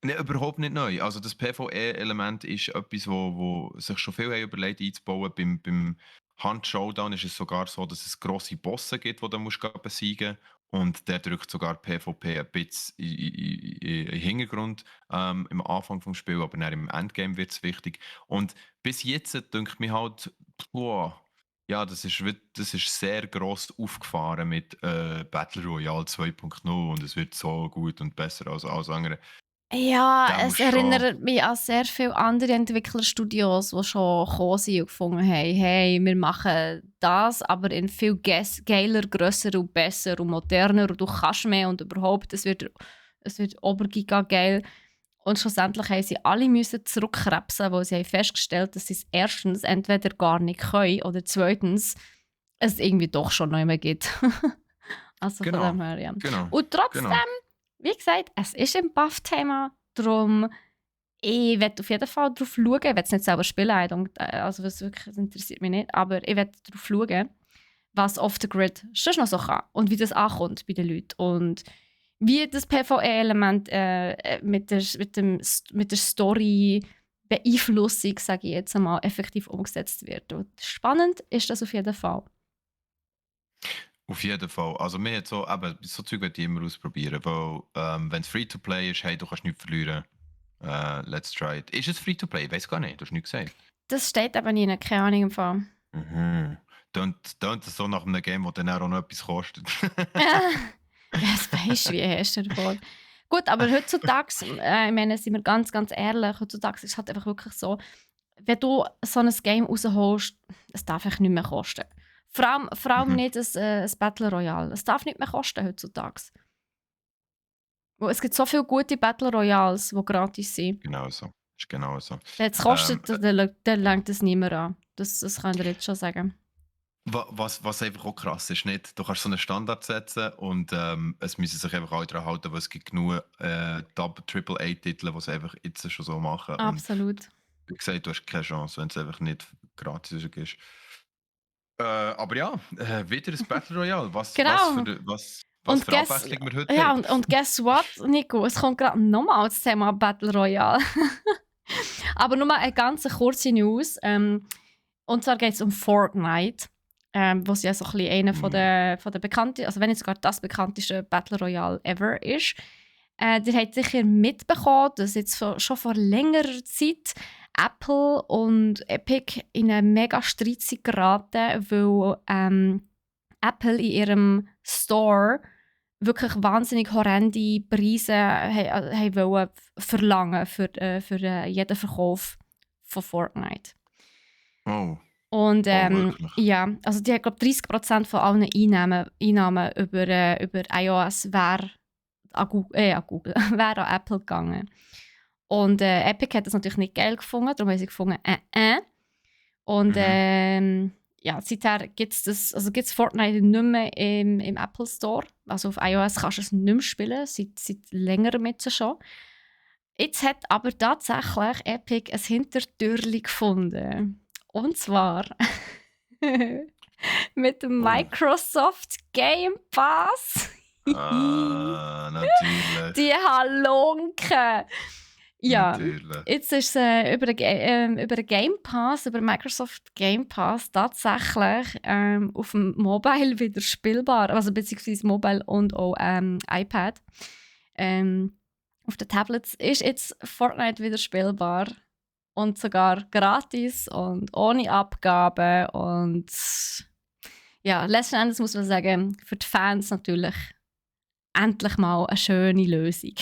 [SPEAKER 2] Nein, überhaupt nicht neu. Also das PvE-Element ist etwas, wo sich schon viel haben überlegt einzubauen. Beim Hand-Showdown ist es sogar so, dass es grosse Bosse gibt, die du musst besiegen musst. Und der drückt sogar PvP ein bisschen in den Hintergrund am Anfang des Spiels, aber dann im Endgame wird es wichtig. Und bis jetzt denke mir halt, ja, das ist sehr gross aufgefahren mit Battle Royale 2.0 und es wird so gut und besser als alles andere.
[SPEAKER 1] Ja,
[SPEAKER 2] Der
[SPEAKER 1] es
[SPEAKER 2] muss schon.
[SPEAKER 1] erinnert mich an sehr viele andere Entwicklerstudios, die schon gekommen sind und gefunden haben, hey, wir machen das, aber in viel geiler, grösser und besser und moderner und du kannst mehr und überhaupt, es wird obergiga geil. Und schlussendlich haben sie alle müssen zurückkrebsen, weil sie haben festgestellt, dass sie es erstens entweder gar nicht können oder zweitens es irgendwie doch schon nicht mehr gibt. Also von
[SPEAKER 2] Genau,
[SPEAKER 1] dem her, ja.
[SPEAKER 2] genau,
[SPEAKER 1] Und trotzdem,
[SPEAKER 2] genau.
[SPEAKER 1] wie gesagt, es ist ein Buff-Thema, darum ich werde auf jeden Fall darauf schauen. Ich werde es nicht selber spielen, also das interessiert mich nicht, aber ich werde darauf schauen, was Off the Grid sonst noch so kann und wie das ankommt bei den Leuten und wie das PvE-Element mit der Story Beeinflussung, sage ich jetzt einmal, effektiv umgesetzt wird. Und spannend ist das auf jeden Fall.
[SPEAKER 2] Auf jeden Fall. Also mir hat so Zeug möchte ich immer ausprobieren, weil wenn es Free-to-Play ist, hey, du kannst nichts verlieren. Let's try it. Ist es Free-to-Play? Ich weiß gar nicht, du hast nichts gesagt.
[SPEAKER 1] Das steht eben nie, keine Ahnung im Fall.
[SPEAKER 2] Mhm. Tönt es so nach einem Game, das dann auch noch etwas kostet.
[SPEAKER 1] Das weisst du, wie hast du dir vor. Gut, aber heutzutage, ich meine, sind wir ganz, ganz ehrlich, heutzutage ist es halt einfach wirklich so, wenn du so ein Game rausholst, es darf einfach nicht mehr kosten. Vor allem
[SPEAKER 2] Mhm.
[SPEAKER 1] nicht ein Battle Royale. Es darf nicht mehr kosten heutzutage. Es gibt so viele gute Battle Royales, die gratis sind.
[SPEAKER 2] Genau so. Ist genau so.
[SPEAKER 1] Wenn es
[SPEAKER 2] Ähm,
[SPEAKER 1] kostet, dann langt es nicht mehr an. Das kann ich dir jetzt schon sagen.
[SPEAKER 2] was einfach auch krass ist, nicht? Du kannst so einen Standard setzen und es müssen sich einfach alle daran halten, weil es gibt genug AAA-Titel, die es einfach jetzt schon so machen. Und
[SPEAKER 1] Absolut.
[SPEAKER 2] wie gesagt, du hast keine Chance, wenn es einfach nicht gratis ist. Aber ja, wieder ein Battle Royale.
[SPEAKER 1] Genau.
[SPEAKER 2] Was
[SPEAKER 1] Und
[SPEAKER 2] für Abwechslung wir heute
[SPEAKER 1] ja,
[SPEAKER 2] haben.
[SPEAKER 1] und guess what, Nico? Es kommt gerade nochmal das Thema Battle Royale. Aber nur mal eine ganz kurze News. Und zwar geht es um Fortnite. Was ja so ein bisschen einer von der bekannten, also wenn nicht sogar das bekannteste Battle Royale ever ist. Ihr habt sicher mitbekommen, dass jetzt schon vor längerer Zeit Apple und Epic in einen mega Streit sind geraten, weil Apple in ihrem Store wirklich wahnsinnig horrende Preise wollen verlangen für jeden Verkauf von Fortnite.
[SPEAKER 2] Oh,
[SPEAKER 1] Und
[SPEAKER 2] wirklich?
[SPEAKER 1] ja, also die hat glaube 30% von allen Einnahmen über iOS wäre an Google, wäre an Apple gegangen. Und Epic hat das natürlich nicht geil gefunden, darum haben sie gefunden, Und ja, seither gibt es Fortnite nicht mehr im Apple Store. Also auf iOS kannst du es nicht mehr spielen, seit längerem jetzt schon. Jetzt hat aber tatsächlich Epic ein Hintertürchen gefunden. Und zwar mit dem
[SPEAKER 2] Oh.
[SPEAKER 1] Microsoft Game Pass.
[SPEAKER 2] Natürlich.
[SPEAKER 1] Die Halunken! Ja,
[SPEAKER 2] Natürlich.
[SPEAKER 1] jetzt ist es über den Game Pass, über Microsoft Game Pass tatsächlich auf dem Mobile wieder spielbar, also beziehungsweise Mobile und auch iPad. Auf den Tablets ist jetzt Fortnite wieder spielbar und sogar gratis und ohne Abgaben und ja, letzten Endes muss man sagen, für die Fans natürlich endlich mal eine schöne Lösung.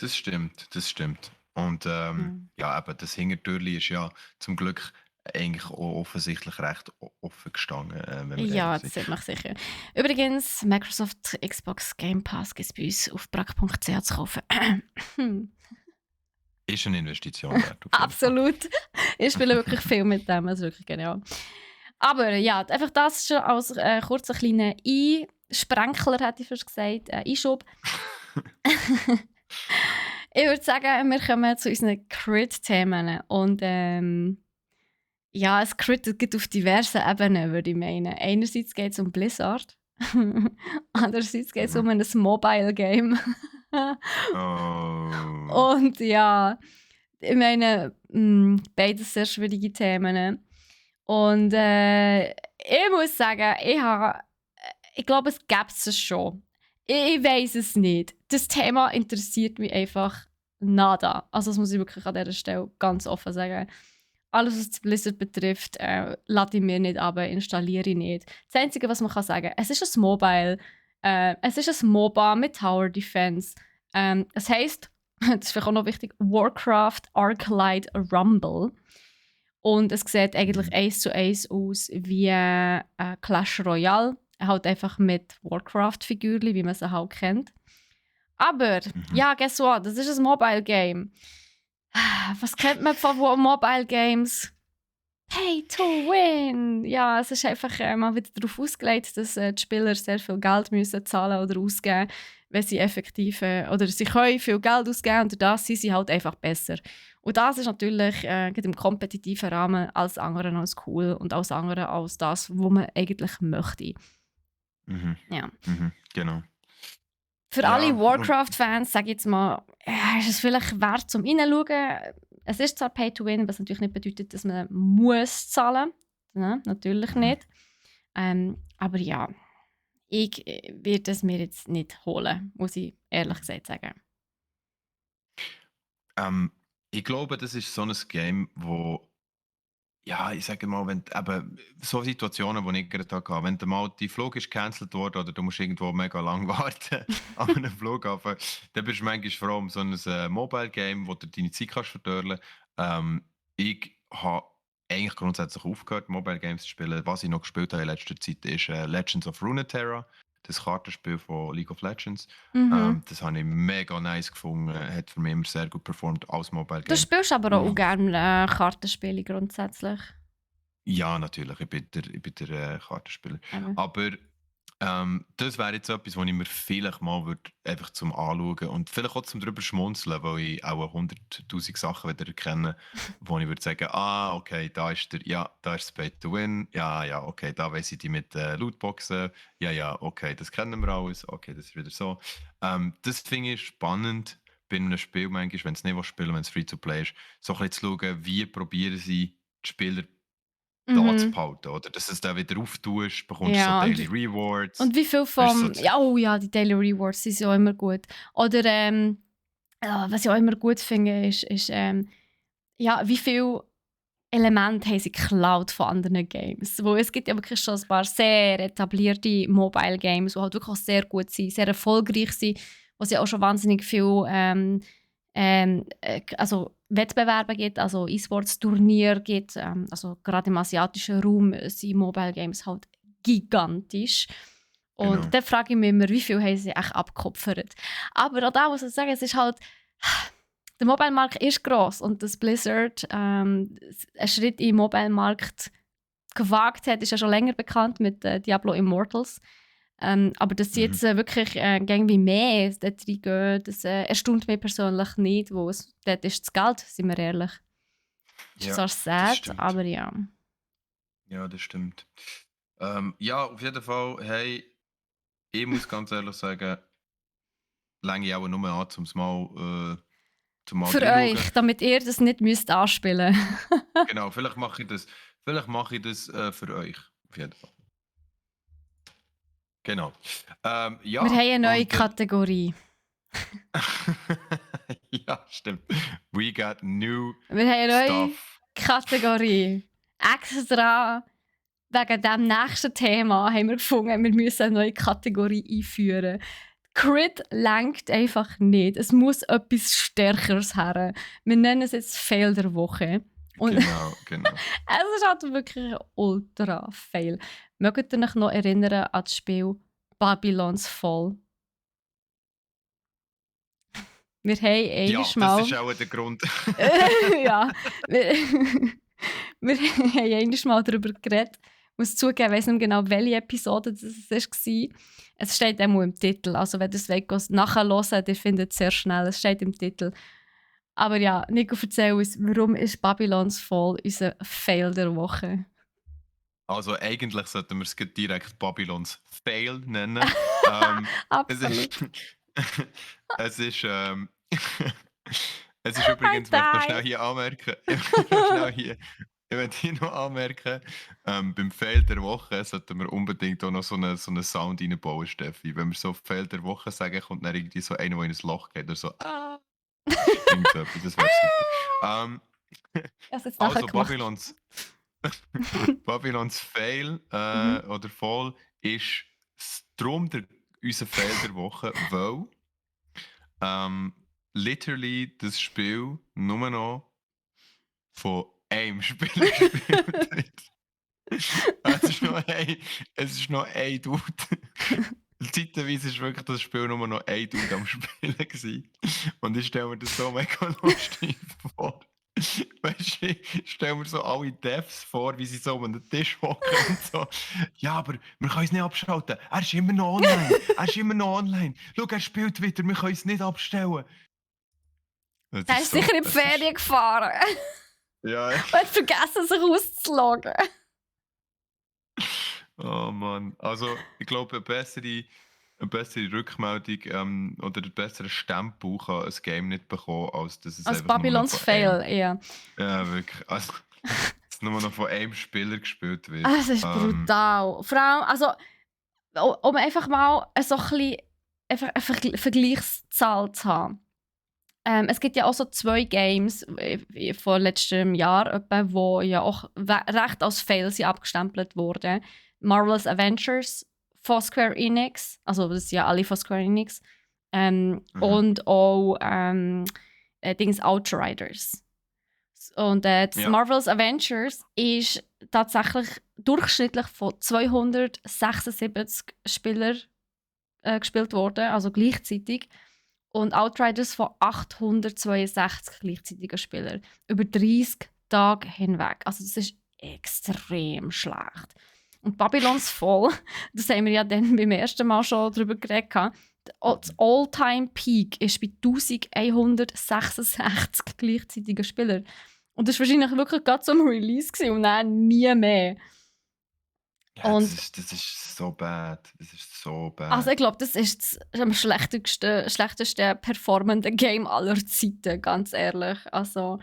[SPEAKER 2] Das stimmt. Und ja, eben, das Hintertürchen ist ja zum Glück eigentlich auch offensichtlich recht offen gestanden, wenn wir
[SPEAKER 1] Ja,
[SPEAKER 2] ehrlich
[SPEAKER 1] das
[SPEAKER 2] sind.
[SPEAKER 1] sieht man sicher. Übrigens, Microsoft Xbox Game Pass gibt es bei uns auf brack.ch zu kaufen.
[SPEAKER 2] Ist eine Investition wert. auf jeden Fall.
[SPEAKER 1] Absolut. Ich spiele wirklich viel mit dem, das ist wirklich genial. Aber ja, einfach das schon als kurzer kleiner Einsprenkler, hätte ich fast gesagt, Einschub. Ich würde sagen, wir kommen zu unseren Crit-Themen. Und ja, es Crit gibt auf diversen Ebenen, würde ich meinen. Einerseits geht es um Blizzard. Andererseits geht es um ein Mobile-Game.
[SPEAKER 2] Oh.
[SPEAKER 1] Und ja, ich meine, beides sehr schwierige Themen. Und ich muss sagen, ich glaube, es gäbe es schon. Ich weiß es nicht. Das Thema interessiert mich einfach nada. Also das muss ich wirklich an dieser Stelle ganz offen sagen. Alles, was Blizzard betrifft, lade ich mir nicht ab, installiere ich nicht. Das Einzige, was man kann sagen, es ist ein Mobile, es ist ein MOBA mit Tower Defense. Es heisst das ist vielleicht auch noch wichtig, Warcraft Arclight Rumble. Und es sieht eigentlich eins zu eins aus wie Clash Royale. Halt einfach mit Warcraft-Figürchen, wie man sie halt kennt. Aber, ja, guess what? Das ist ein Mobile-Game. Was kennt man von Mobile-Games? Pay to win! Ja, es ist einfach mal wieder darauf ausgelegt, dass die Spieler sehr viel Geld müssen zahlen oder ausgeben, wenn sie effektiv oder sie können viel Geld ausgeben und das sind sie halt einfach besser. Und das ist natürlich gerade im kompetitiven Rahmen alles andere als cool und alles andere als das, was man eigentlich möchte.
[SPEAKER 2] Mhm.
[SPEAKER 1] Ja.
[SPEAKER 2] Genau.
[SPEAKER 1] Für
[SPEAKER 2] Ja,
[SPEAKER 1] alle
[SPEAKER 2] und-
[SPEAKER 1] Warcraft-Fans, sage ich jetzt mal, ist es vielleicht wert zum Reinschauen. Es ist zwar Pay to Win, was natürlich nicht bedeutet, dass man muss zahlen muss. Ne? Natürlich nicht. Aber ja, ich werde es mir jetzt nicht holen, muss ich ehrlich gesagt sagen.
[SPEAKER 2] Ich glaube, das ist so ein Game, wo, ja, ich sage mal, wenn eben so Situationen, die ich gerade hatte, wenn der mal die Flug ist gecancelt worden oder du musst irgendwo mega lang warten an einem Flughafen, dann bist du manchmal froh um so ein Mobile-Game, wo du deine Zeit kannst verdörlen. Ich habe eigentlich grundsätzlich aufgehört, Mobile Games zu spielen. Was ich noch gespielt habe in letzter Zeit ist Legends of Runeterra, das Kartenspiel von League of Legends.
[SPEAKER 1] Mhm.
[SPEAKER 2] Das habe ich mega nice gefunden, hat für mich immer sehr gut performt als Mobile
[SPEAKER 1] Du
[SPEAKER 2] Game.
[SPEAKER 1] spielst aber auch gerne Kartenspiele grundsätzlich.
[SPEAKER 2] Ja, natürlich, ich bin der Kartenspieler.
[SPEAKER 1] Eben.
[SPEAKER 2] Aber das wäre jetzt etwas, was ich mir vielleicht mal einfach zum Anschauen und vielleicht auch zum drüber schmunzeln, weil ich auch 100'000 Sachen wieder erkenne, wo ich würde sagen, okay, da ist das Pay to Win, ja, okay, da weiss ich die mit Lootboxen, ja, okay, das kennen wir alles, okay, das ist wieder so. Das finde ich spannend bei einem Spiel manchmal, wenn es nicht spielen, wenn es Free-to-Play ist, so ein bisschen zu schauen, wie probieren sie die Spieler da zu
[SPEAKER 1] Mhm.
[SPEAKER 2] behalten, oder? Dass du es dann wieder auftust, bekommst so
[SPEAKER 1] Ja,
[SPEAKER 2] Daily Rewards.
[SPEAKER 1] und wie viel
[SPEAKER 2] Weißt du,
[SPEAKER 1] vom. Ja, oh ja, die Daily Rewards sind ja auch immer gut. Oder ja, was ich auch immer gut finde, ist ja, wie viel Elemente haben sie geklaut von anderen Games. Wo es gibt ja wirklich schon ein paar sehr etablierte Mobile Games, die halt wirklich auch sehr gut sind, sehr erfolgreich sind, wo es ja auch schon wahnsinnig viel also Wettbewerbe gibt, also E-Sports-Turnier gibt. Also gerade im asiatischen Raum sind Mobile Games halt gigantisch. Und
[SPEAKER 2] Genau.
[SPEAKER 1] dann frage ich mich immer, wie viel haben sie echt abgekupfert. Aber auch da muss ich sagen, es ist halt, der Mobile-Markt ist gross und dass Blizzard einen Schritt im Mobile-Markt gewagt hat, ist ja schon länger bekannt mit Diablo Immortals. Aber dass sie jetzt wirklich irgendwie mehr dort reingehen, das erstaunt mich persönlich nicht, wo dort ist das Geld, sind wir ehrlich. Ist
[SPEAKER 2] Ja,
[SPEAKER 1] zwar
[SPEAKER 2] das
[SPEAKER 1] sad,
[SPEAKER 2] stimmt.
[SPEAKER 1] aber ja.
[SPEAKER 2] Ja, das stimmt. Ja, auf jeden Fall, hey, ich muss ganz ehrlich sagen, länge ich auch nur an, zum mal
[SPEAKER 1] Für
[SPEAKER 2] reinschauen.
[SPEAKER 1] euch, damit ihr das nicht müsst anspielen.
[SPEAKER 2] Genau, vielleicht mache ich das, für euch. Auf jeden Fall. Genau. Ja,
[SPEAKER 1] Wir haben eine neue
[SPEAKER 2] und
[SPEAKER 1] Kategorie.
[SPEAKER 2] ja, stimmt. We got new
[SPEAKER 1] Wir haben eine neue
[SPEAKER 2] stuff.
[SPEAKER 1] Kategorie. Extra wegen dem nächsten Thema haben wir gefunden, wir müssen eine neue Kategorie einführen. Crit lenkt einfach nicht. Es muss etwas Stärkeres her. Wir nennen es jetzt Fail der Woche. Und
[SPEAKER 2] Genau.
[SPEAKER 1] es ist halt wirklich ein Ultra-Fail. Mögt ihr euch noch erinnern an das Spiel Babylons Fall? Wir haben
[SPEAKER 2] Ja,
[SPEAKER 1] einmal
[SPEAKER 2] das
[SPEAKER 1] mal...
[SPEAKER 2] ist auch der Grund.
[SPEAKER 1] ja, wir, wir haben einmal mal darüber geredet. Ich muss zugeben, ich weiss nicht mehr genau, welche Episode das war. Es steht auch im Titel. Also, wenn ihr es wollt, nachhören, ihr findet es sehr schnell. Es steht im Titel. Aber ja, Nico, erzähl uns, warum ist Babylons Fall unser Fail der Woche?
[SPEAKER 2] Also eigentlich sollten wir es gleich direkt Babylons Fail nennen. Es
[SPEAKER 1] Absolut.
[SPEAKER 2] ist, es ist, es ist übrigens, ich möchte noch schnell hier anmerken, ich möchte hier noch anmerken, beim Fail der Woche sollten wir unbedingt auch noch so einen Sound reinbauen, Steffi. Wenn wir so Fail der Woche sagen, kommt dann irgendwie so einer, der in ein Loch geht oder so. Irgend so etwas, das wäre super.
[SPEAKER 1] Ich habe es jetzt nachher
[SPEAKER 2] Also
[SPEAKER 1] gemacht.
[SPEAKER 2] Babylons Fail
[SPEAKER 1] Mhm.
[SPEAKER 2] oder Fall ist darum unser Fail der Woche, weil literally das Spiel nur noch von einem Spieler gespielt wird. Es ist noch ein Dude. Zeitweise war wirklich das Spiel nur noch ein Dude am Spielen. Gewesen. Und ich stelle mir das so mega lustig vor. Weißt du, ich stelle mir so alle Devs vor, wie sie so um den Tisch hocken und so. Ja, aber wir können es nicht abschalten. Er ist immer noch online. Er ist immer noch online. Schau, er spielt wieder. Wir können es nicht abstellen. Das
[SPEAKER 1] Der ist sicher in die Ferien gefahren.
[SPEAKER 2] Ja.
[SPEAKER 1] Und hat vergessen, sich auszuloggen.
[SPEAKER 2] Oh Mann. Also, ich glaube, eine bessere Rückmeldung oder einen besseren Stempel kann ein Game nicht bekommen, als dass es
[SPEAKER 1] Als
[SPEAKER 2] einfach nur noch
[SPEAKER 1] Babylons
[SPEAKER 2] von
[SPEAKER 1] Fail, ja.
[SPEAKER 2] Ja, wirklich. Also, dass es nur noch von einem Spieler gespielt wird.
[SPEAKER 1] Das ist brutal. Vor allem, also, um einfach mal so ein bisschen eine Vergleichszahl zu haben. Es gibt ja auch so 2 Games von letztem Jahr, die ja auch recht als Fail sind abgestempelt wurden. Marvel's Avengers von Square Enix, also das sind ja alle von Square Enix, und auch Dings Outriders. Und das Marvel's Avengers ist tatsächlich durchschnittlich von 276 Spielern gespielt worden, also gleichzeitig. Und Outriders von 862 gleichzeitigen Spielern. Über 30 Tage hinweg. Also das ist extrem schlecht. Und Babylons Fall, das haben wir ja dann beim ersten Mal schon darüber geredet, das All-Time-Peak ist bei 1166 gleichzeitigen Spielern. Und das war wahrscheinlich wirklich gerade zum Release gewesen und dann nie mehr.
[SPEAKER 2] Ja, das ist so bad. Das ist so bad.
[SPEAKER 1] Also ich glaube, das ist das am schlechteste performende Game aller Zeiten, ganz ehrlich. Also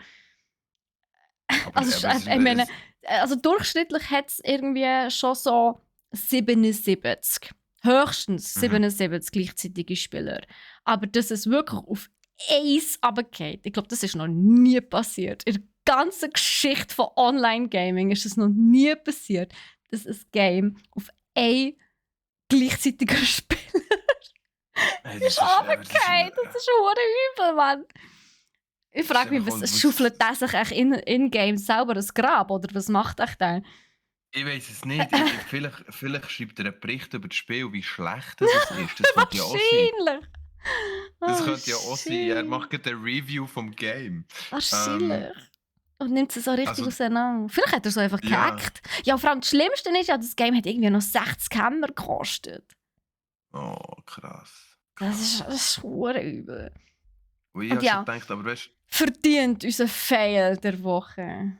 [SPEAKER 1] durchschnittlich hat es irgendwie schon so 77. Höchstens 77 gleichzeitige Spieler. Aber dass es wirklich auf eins runtergeht, ich glaube, das ist noch nie passiert. In der ganzen Geschichte von Online-Gaming ist es noch nie passiert, dass ein Game auf ein gleichzeitiger Spieler ist runtergefallen. Das ist verdammt übel, Mann. Ich frage mich, was schaufelt der sich in-game selber ein Grab? Oder was macht er denn?
[SPEAKER 2] Ich weiß es nicht. Vielleicht schreibt er einen Bericht über das Spiel, wie schlecht es ist. Das könnte ja auch sein. Das könnte ja auch sein. Er macht gerade eine Review vom Game.
[SPEAKER 1] Wahrscheinlich. Und nimmt es so richtig auseinander. Vielleicht hat er so einfach gehackt. Ja, vor allem das Schlimmste ist ja, das Game hat irgendwie noch 60 Hämmer gekostet.
[SPEAKER 2] Oh, krass.
[SPEAKER 1] Das ist verdammt übel.
[SPEAKER 2] Ich habe schon gedacht, aber weißt du...
[SPEAKER 1] Verdient unser Fail der Woche.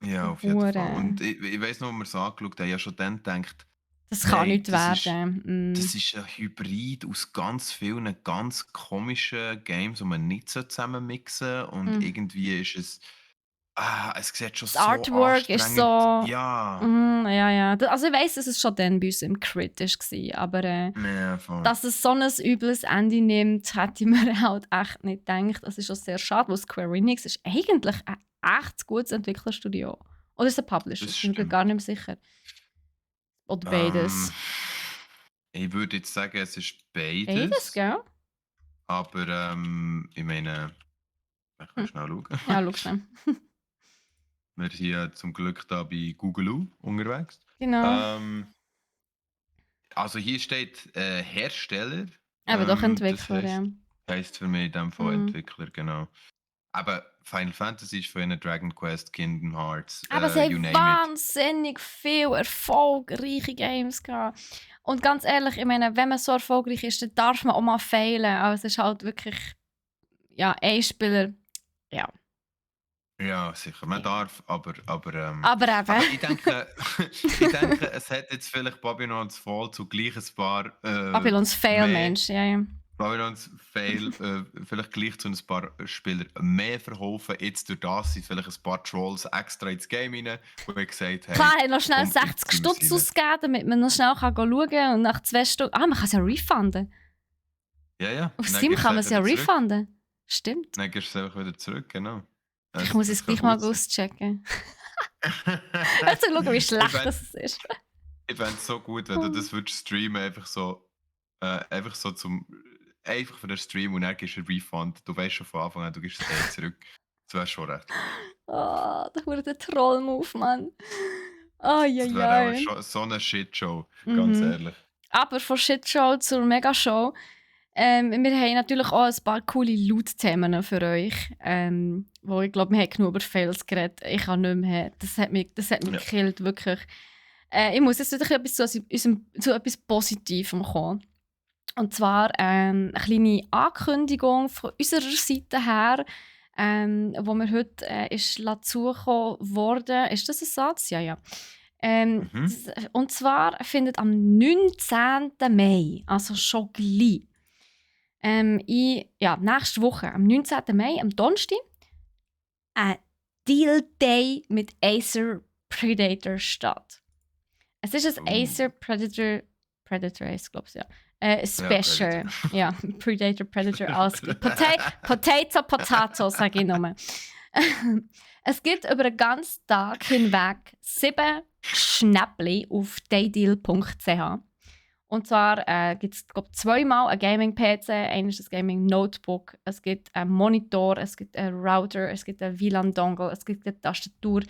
[SPEAKER 2] Ja, auf jeden Fall. Und ich weiss noch, als wir es angeschaut haben, ich habe schon dann gedacht,
[SPEAKER 1] das kann nicht werden.
[SPEAKER 2] Das ist ein Hybrid aus ganz vielen ganz komischen Games, die man nicht zusammen mixen sollte. Und irgendwie ist es... es sieht schon
[SPEAKER 1] das
[SPEAKER 2] so
[SPEAKER 1] Artwork ist so...
[SPEAKER 2] Ja.
[SPEAKER 1] Ja. Also ich weiss, dass es schon dann bei uns im Crit war, aber dass es so ein übles Ende nimmt, hätte ich mir halt echt nicht gedacht. Das ist schon sehr schade, weil Square Enix ist eigentlich ein echt gutes Entwicklerstudio. Oder ist es ein Publisher? Ich bin mir gar nicht mehr sicher. Oder beides.
[SPEAKER 2] Ich würde jetzt sagen, es ist beides.
[SPEAKER 1] Beides, gell?
[SPEAKER 2] Aber ich meine, ich kann schnell schauen.
[SPEAKER 1] Ja, schau schnell.
[SPEAKER 2] Wir sind ja zum Glück da bei Google unterwegs.
[SPEAKER 1] Genau.
[SPEAKER 2] Also hier steht Hersteller.
[SPEAKER 1] Aber doch Entwickler,
[SPEAKER 2] das
[SPEAKER 1] ja.
[SPEAKER 2] Heisst für mich in dem Fall Entwickler, genau. Aber Final Fantasy ist von ihnen Dragon Quest, Kingdom Hearts,
[SPEAKER 1] aber sie haben wahnsinnig viele erfolgreiche Games gehabt. Und ganz ehrlich, ich meine, wenn man so erfolgreich ist, dann darf man auch mal failen. Also es ist halt wirklich, ja, ein Spieler, ja.
[SPEAKER 2] Ja, sicher, man darf, aber eben.
[SPEAKER 1] Aber
[SPEAKER 2] ich denke, es hat jetzt vielleicht Babylons Fall zugleich ein paar...
[SPEAKER 1] Babylons Fail, Mensch, ja.
[SPEAKER 2] Babylons Fail vielleicht gleich zu ein paar Spieler mehr verholfen. Jetzt durch das sind vielleicht ein paar Trolls extra ins Game rein, die gesagt haben...
[SPEAKER 1] Klar, er hat noch schnell 60 Stutz ausgegeben, damit man noch schnell schauen kann und nach 2 Stunden... man kann es ja refunden.
[SPEAKER 2] Ja.
[SPEAKER 1] Auf Steam kann man es ja refunden. Stimmt.
[SPEAKER 2] Dann gehst du es einfach wieder zurück, genau.
[SPEAKER 1] Ich muss es gleich mal auschecken. Also schauen, wie schlecht das ist.
[SPEAKER 2] Ich fände es so gut, wenn du das würdest streamen, einfach so zum einfach für den Stream und dann gibst du einen Refund. Du weißt schon von Anfang an, du gibst es zurück. Das wäre schon recht lustig.
[SPEAKER 1] Das wurde der Troll-Move, Mann.
[SPEAKER 2] Das wäre auch
[SPEAKER 1] Eieiei.
[SPEAKER 2] schon so eine Shitshow, ganz
[SPEAKER 1] Mhm.
[SPEAKER 2] ehrlich.
[SPEAKER 1] Aber von Shitshow zur Megashow. Wir haben natürlich auch ein paar coole Loot-Themen für euch. Wo ich glaube, wir haben genug über Fails geredet. Ich kann nicht mehr. Das hat mich
[SPEAKER 2] Ja.
[SPEAKER 1] gekillt, wirklich. Ich muss jetzt wieder etwas zu etwas Positivem kommen. Und zwar eine kleine Ankündigung von unserer Seite her, wo mir heute ist zugekommen worden. Ist das ein Satz? Ja, ja.
[SPEAKER 2] Mhm.
[SPEAKER 1] Und zwar findet am 19. Mai, also schon gleich, nächste Woche, am 19. Mai, am Donnerstag, ein Deal Day mit Acer Predator statt. Es ist ein Acer Predator ist, glaube ich, ja. Special. Ja, Predator, alles gut. Potato, sage ich nur. Es gibt über den ganzen Tag hinweg 7 Schnäppchen auf daydeal.ch. Und zwar gibt es, glaube ich, 2-mal ein Gaming-PC, eines ist ein Gaming-Notebook, es gibt einen Monitor, es gibt einen Router, es gibt einen WLAN-Dongle, es gibt eine Tastatur.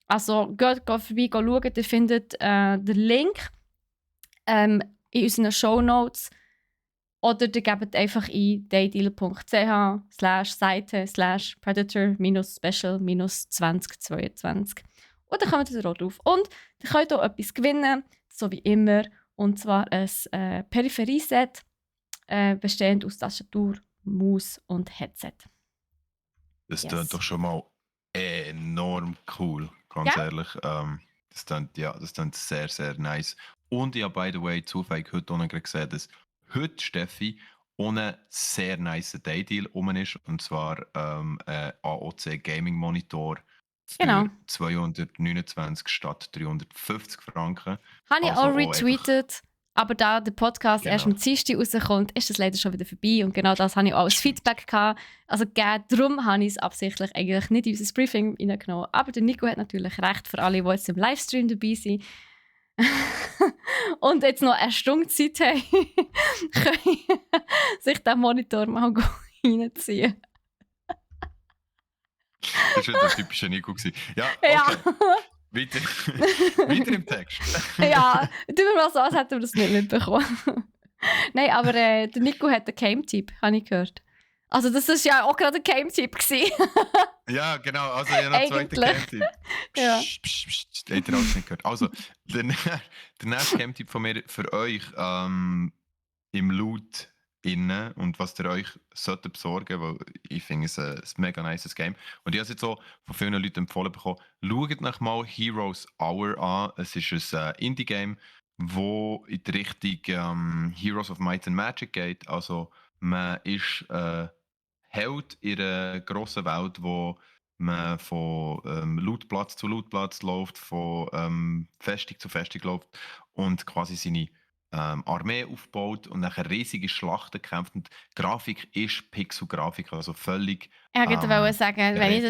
[SPEAKER 1] Also geht vorbei, schauen, ihr findet den Link in unseren Shownotes oder ihr gebt einfach ein daydeal.ch/seite/predator-special-2022 und dann kommt ihr da drauf. Und ihr könnt auch etwas gewinnen, so wie immer, und zwar ein Peripherieset, bestehend aus Tastatur, Maus und Headset.
[SPEAKER 2] Das klingt doch schon mal enorm cool, ganz ehrlich. Das klingt sehr, sehr nice. Und ich habe, by the way, zufällig heute auch noch gesehen, dass heute, Steffi, ohne sehr nice Day-Deal rum ist. Und zwar ein AOC Gaming Monitor für
[SPEAKER 1] Genau.
[SPEAKER 2] 229 statt 350 Franken.
[SPEAKER 1] Habe ich
[SPEAKER 2] Also
[SPEAKER 1] auch
[SPEAKER 2] auch
[SPEAKER 1] retweetet. Aber da der Podcast erst am Dienstag rauskommt, ist das leider schon wieder vorbei. Und genau das habe ich auch als Feedback gehabt. Also darum habe ich es absichtlich eigentlich nicht in unser Briefing reingenommen. Aber der Nico hat natürlich recht, für alle, die jetzt im Livestream dabei sind. Und jetzt noch eine Stunde Zeit haben, können sich den Monitor mal reinziehen.
[SPEAKER 2] Das war der typische Nico. Ja, okay.
[SPEAKER 1] Ja.
[SPEAKER 2] Weiter im Text.
[SPEAKER 1] Ja, tun wir mal so, als hätten wir das nicht mitbekommen. Nein, aber der Nico hat einen Game-Tipp, habe ich gehört. Also das war ja auch gerade ein Game-Tipp.
[SPEAKER 2] Ja, genau. Also ich habe noch einen zweiten Game-Tipp.
[SPEAKER 1] Ja.
[SPEAKER 2] Habt ihr alles nicht gehört? Also, der nächste Game-Tipp von mir für euch im Loot innen und was ihr euch solltet besorgen, weil ich finde es ein mega nice Game. Und ich habe es jetzt so von vielen Leuten empfohlen bekommen. Schaut euch mal Heroes Hour an. Es ist ein Indie-Game, wo in die Richtung Heroes of Might and Magic geht. Also man ist Held in einer grossen Welt, wo man von Lootplatz zu Lootplatz läuft, von Festung zu Festung läuft und quasi seine Armee aufbaut und nachher riesige Schlachten kämpft. Und die Grafik ist Pixel-Grafik, also völlig
[SPEAKER 1] Ich wollte sagen, wenn ich